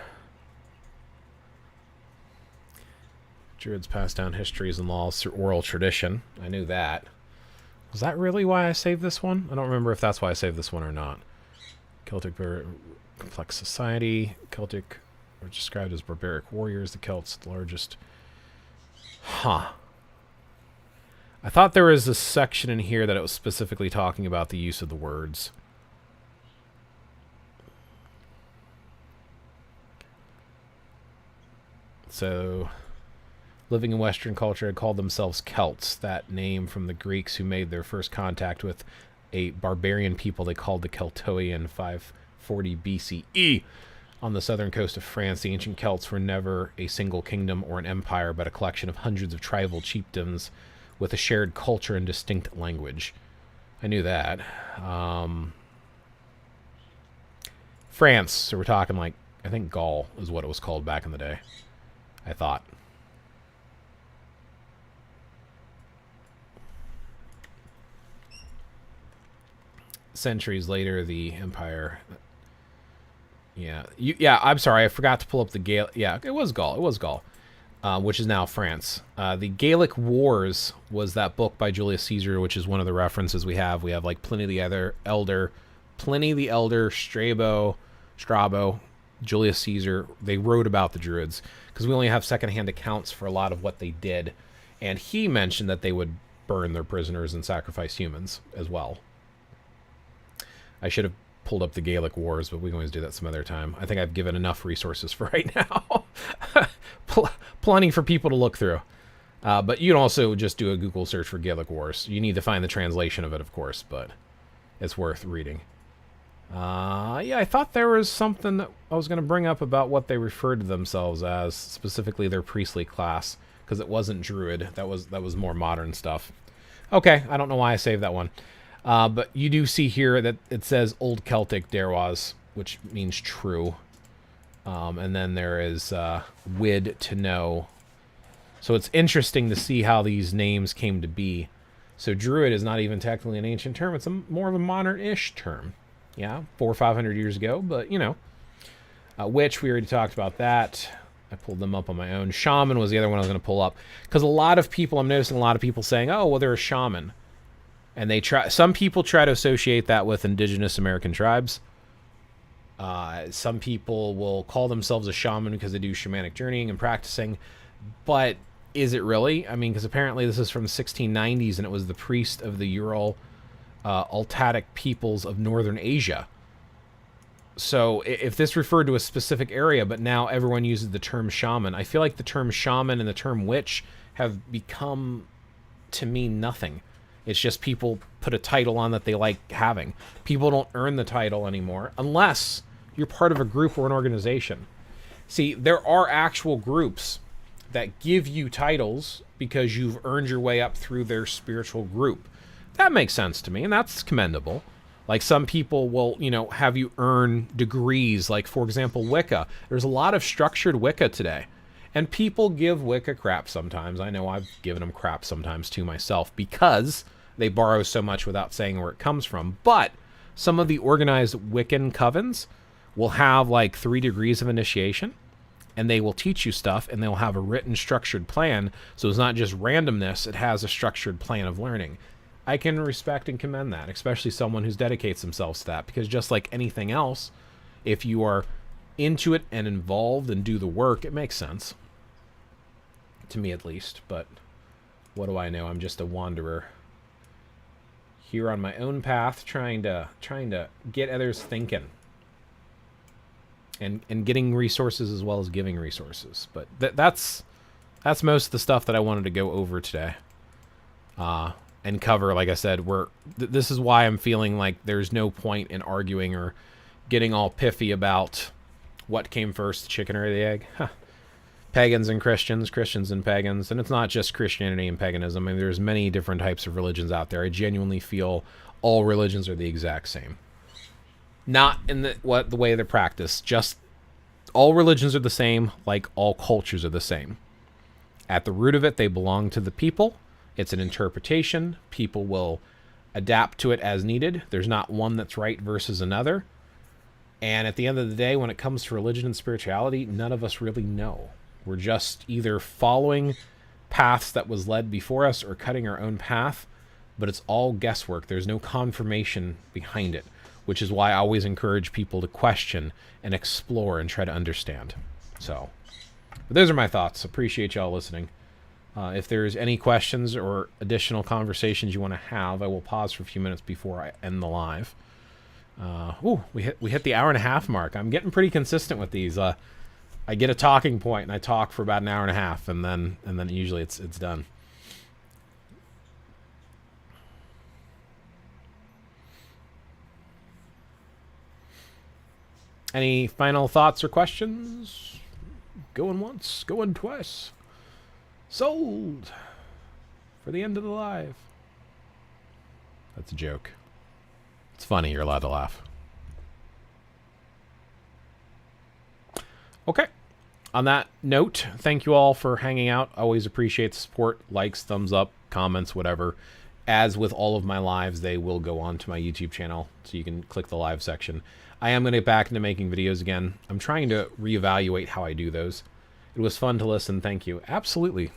Druids passed down histories and laws through oral tradition. I knew that. Was that really why I saved this one? I don't remember if that's why I saved this one or not. Celtic complex society. Celtic were described as barbaric warriors. The Celts, the largest. Huh. I thought there was a section in here that it was specifically talking about the use of the words. So, living in Western culture had called themselves Celts, that name from the Greeks who made their first contact with a barbarian people they called the Celtoi in 540 BCE. On the southern coast of France, the ancient Celts were never a single kingdom or an empire, but a collection of hundreds of tribal chiefdoms with a shared culture and distinct language. I knew that. France, so we're talking like, I think Gaul is what it was called back in the day, I thought. Centuries later, the empire... Yeah, I'm sorry, I forgot to pull up the Gael... Yeah, it was Gaul, which is now France. The Gaelic Wars was that book by Julius Caesar, which is one of the references we have. We have like Pliny the Elder, Strabo, Julius Caesar. They wrote about the Druids, because we only have secondhand accounts for a lot of what they did. And he mentioned that they would burn their prisoners and sacrifice humans as well. I should have pulled up the Gaelic Wars, but we can always do that some other time. I think I've given enough resources for right now. Plenty for people to look through. But you can also just do a Google search for Gaelic Wars. You need to find the translation of it, of course, but it's worth reading. Yeah, I thought there was something that I was going to bring up about what they referred to themselves as, specifically their priestly class, because it wasn't Druid. That was more modern stuff. Okay, I don't know why I saved that one. But you do see here that it says Old Celtic Derwas, which means true. And then there is Wid, to know. So it's interesting to see how these names came to be. So Druid is not even technically an ancient term. It's more of a modern-ish term. Yeah, 400 or 500 years ago, but, you know. Witch, we already talked about that. I pulled them up on my own. Shaman was the other one I was going to pull up. Because I'm noticing a lot of people saying, oh, well, they're a shaman. And some people try to associate that with indigenous American tribes. Some people will call themselves a shaman because they do shamanic journeying and practicing. But is it really? I mean, because apparently this is from the 1690s, and it was the priest of the Ural Altatic peoples of northern Asia. So if this referred to a specific area, but now everyone uses the term shaman, I feel like the term shaman and the term witch have become to mean nothing. It's just people put a title on that they like having. People don't earn the title anymore unless You're part of a group or an organization. See, there are actual groups that give you titles because you've earned your way up through their spiritual group. That makes sense to me, and that's commendable. Like, some people will, you know, have you earn degrees. Like, for example, Wicca. There's a lot of structured Wicca today. And people give Wicca crap sometimes. I know I've given them crap sometimes too myself because they borrow so much without saying where it comes from. But some of the organized Wiccan covens will have like 3 degrees of initiation, and they will teach you stuff, and they'll have a written structured plan. So it's not just randomness, it has a structured plan of learning. I can respect and commend that, especially someone who dedicates themselves to that, because just like anything else, if you are into it and involved and do the work, it makes sense. To me at least, but what do I know? I'm just a wanderer here on my own path, trying to get others thinking. And getting resources as well as giving resources. But that's most of the stuff that I wanted to go over today. And cover, like I said, this is why I'm feeling like there's no point in arguing or getting all piffy about what came first, the chicken or the egg. Huh. Pagans and Christians, Christians and pagans. And it's not just Christianity and paganism. I mean, there's many different types of religions out there. I genuinely feel all religions are the exact same. Not in the way they're practiced. Just all religions are the same, like all cultures are the same. At the root of it, they belong to the people. It's an interpretation. People will adapt to it as needed. There's not one that's right versus another. And at the end of the day, when it comes to religion and spirituality, none of us really know. We're just either following paths that was led before us or cutting our own path, but it's all guesswork. There's no confirmation behind it, which is why I always encourage people to question and explore and try to understand. So, but those are my thoughts. Appreciate y'all listening. If there's any questions or additional conversations you want to have, I will pause for a few minutes before I end the live. We hit the hour and a half mark. I'm getting pretty consistent with these. I get a talking point and I talk for about an hour and a half, and then usually it's done. Any final thoughts or questions? Going once, going twice. Sold for the end of the live. That's a joke. It's funny, you're allowed to laugh. Okay. On that note, thank you all for hanging out. Always appreciate the support. Likes, thumbs up, comments, whatever. As with all of my lives, they will go on to my YouTube channel, so you can click the live section. I am going to get back into making videos again. I'm trying to reevaluate how I do those. It was fun to listen. Thank you. Absolutely.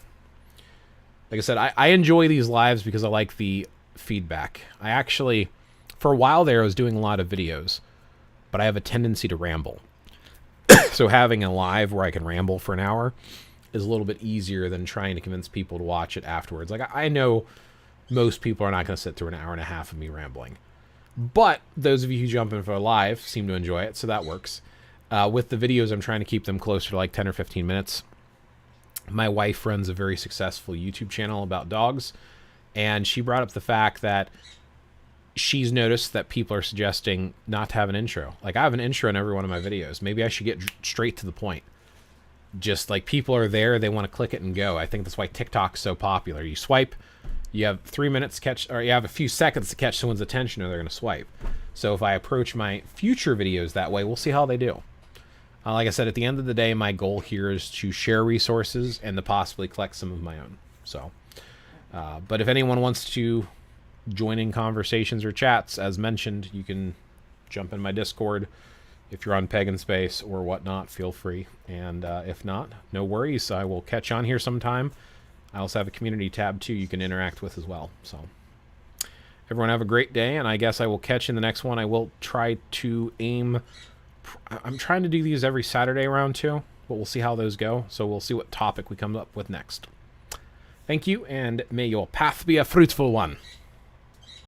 Like I said, I enjoy these lives because I like the feedback. I actually, for a while there, I was doing a lot of videos, but I have a tendency to ramble. So having a live where I can ramble for an hour is a little bit easier than trying to convince people to watch it afterwards. Like, I know most people are not going to sit through an hour and a half of me rambling. But those of you who jump in for a live seem to enjoy it, so that works. With the videos, I'm trying to keep them closer to like 10 or 15 minutes. My wife runs a very successful YouTube channel about dogs, and she brought up the fact that she's noticed that people are suggesting not to have an intro. Like, I have an intro in every one of my videos. Maybe I should get straight to the point. Just like, people are there, they want to click it and go. I think that's why TikTok's so popular. You swipe, you have 3 minutes to catch, or you have a few seconds to catch someone's attention, or they're going to swipe. So if I approach my future videos that way, we'll see how they do. Like I said, at the end of the day, my goal here is to share resources and to possibly collect some of my own. So, but if anyone wants to join in conversations or chats, as mentioned, you can jump in my Discord. If you're on Pagan Space or whatnot, feel free. And if not, no worries. I will catch on here sometime. I also have a community tab too you can interact with as well. So everyone have a great day, and I guess I will catch you in the next one. I will try to aim. I'm trying to do these every Saturday around 2, but we'll see how those go. So we'll see what topic we come up with next. Thank you, and may your path be a fruitful one.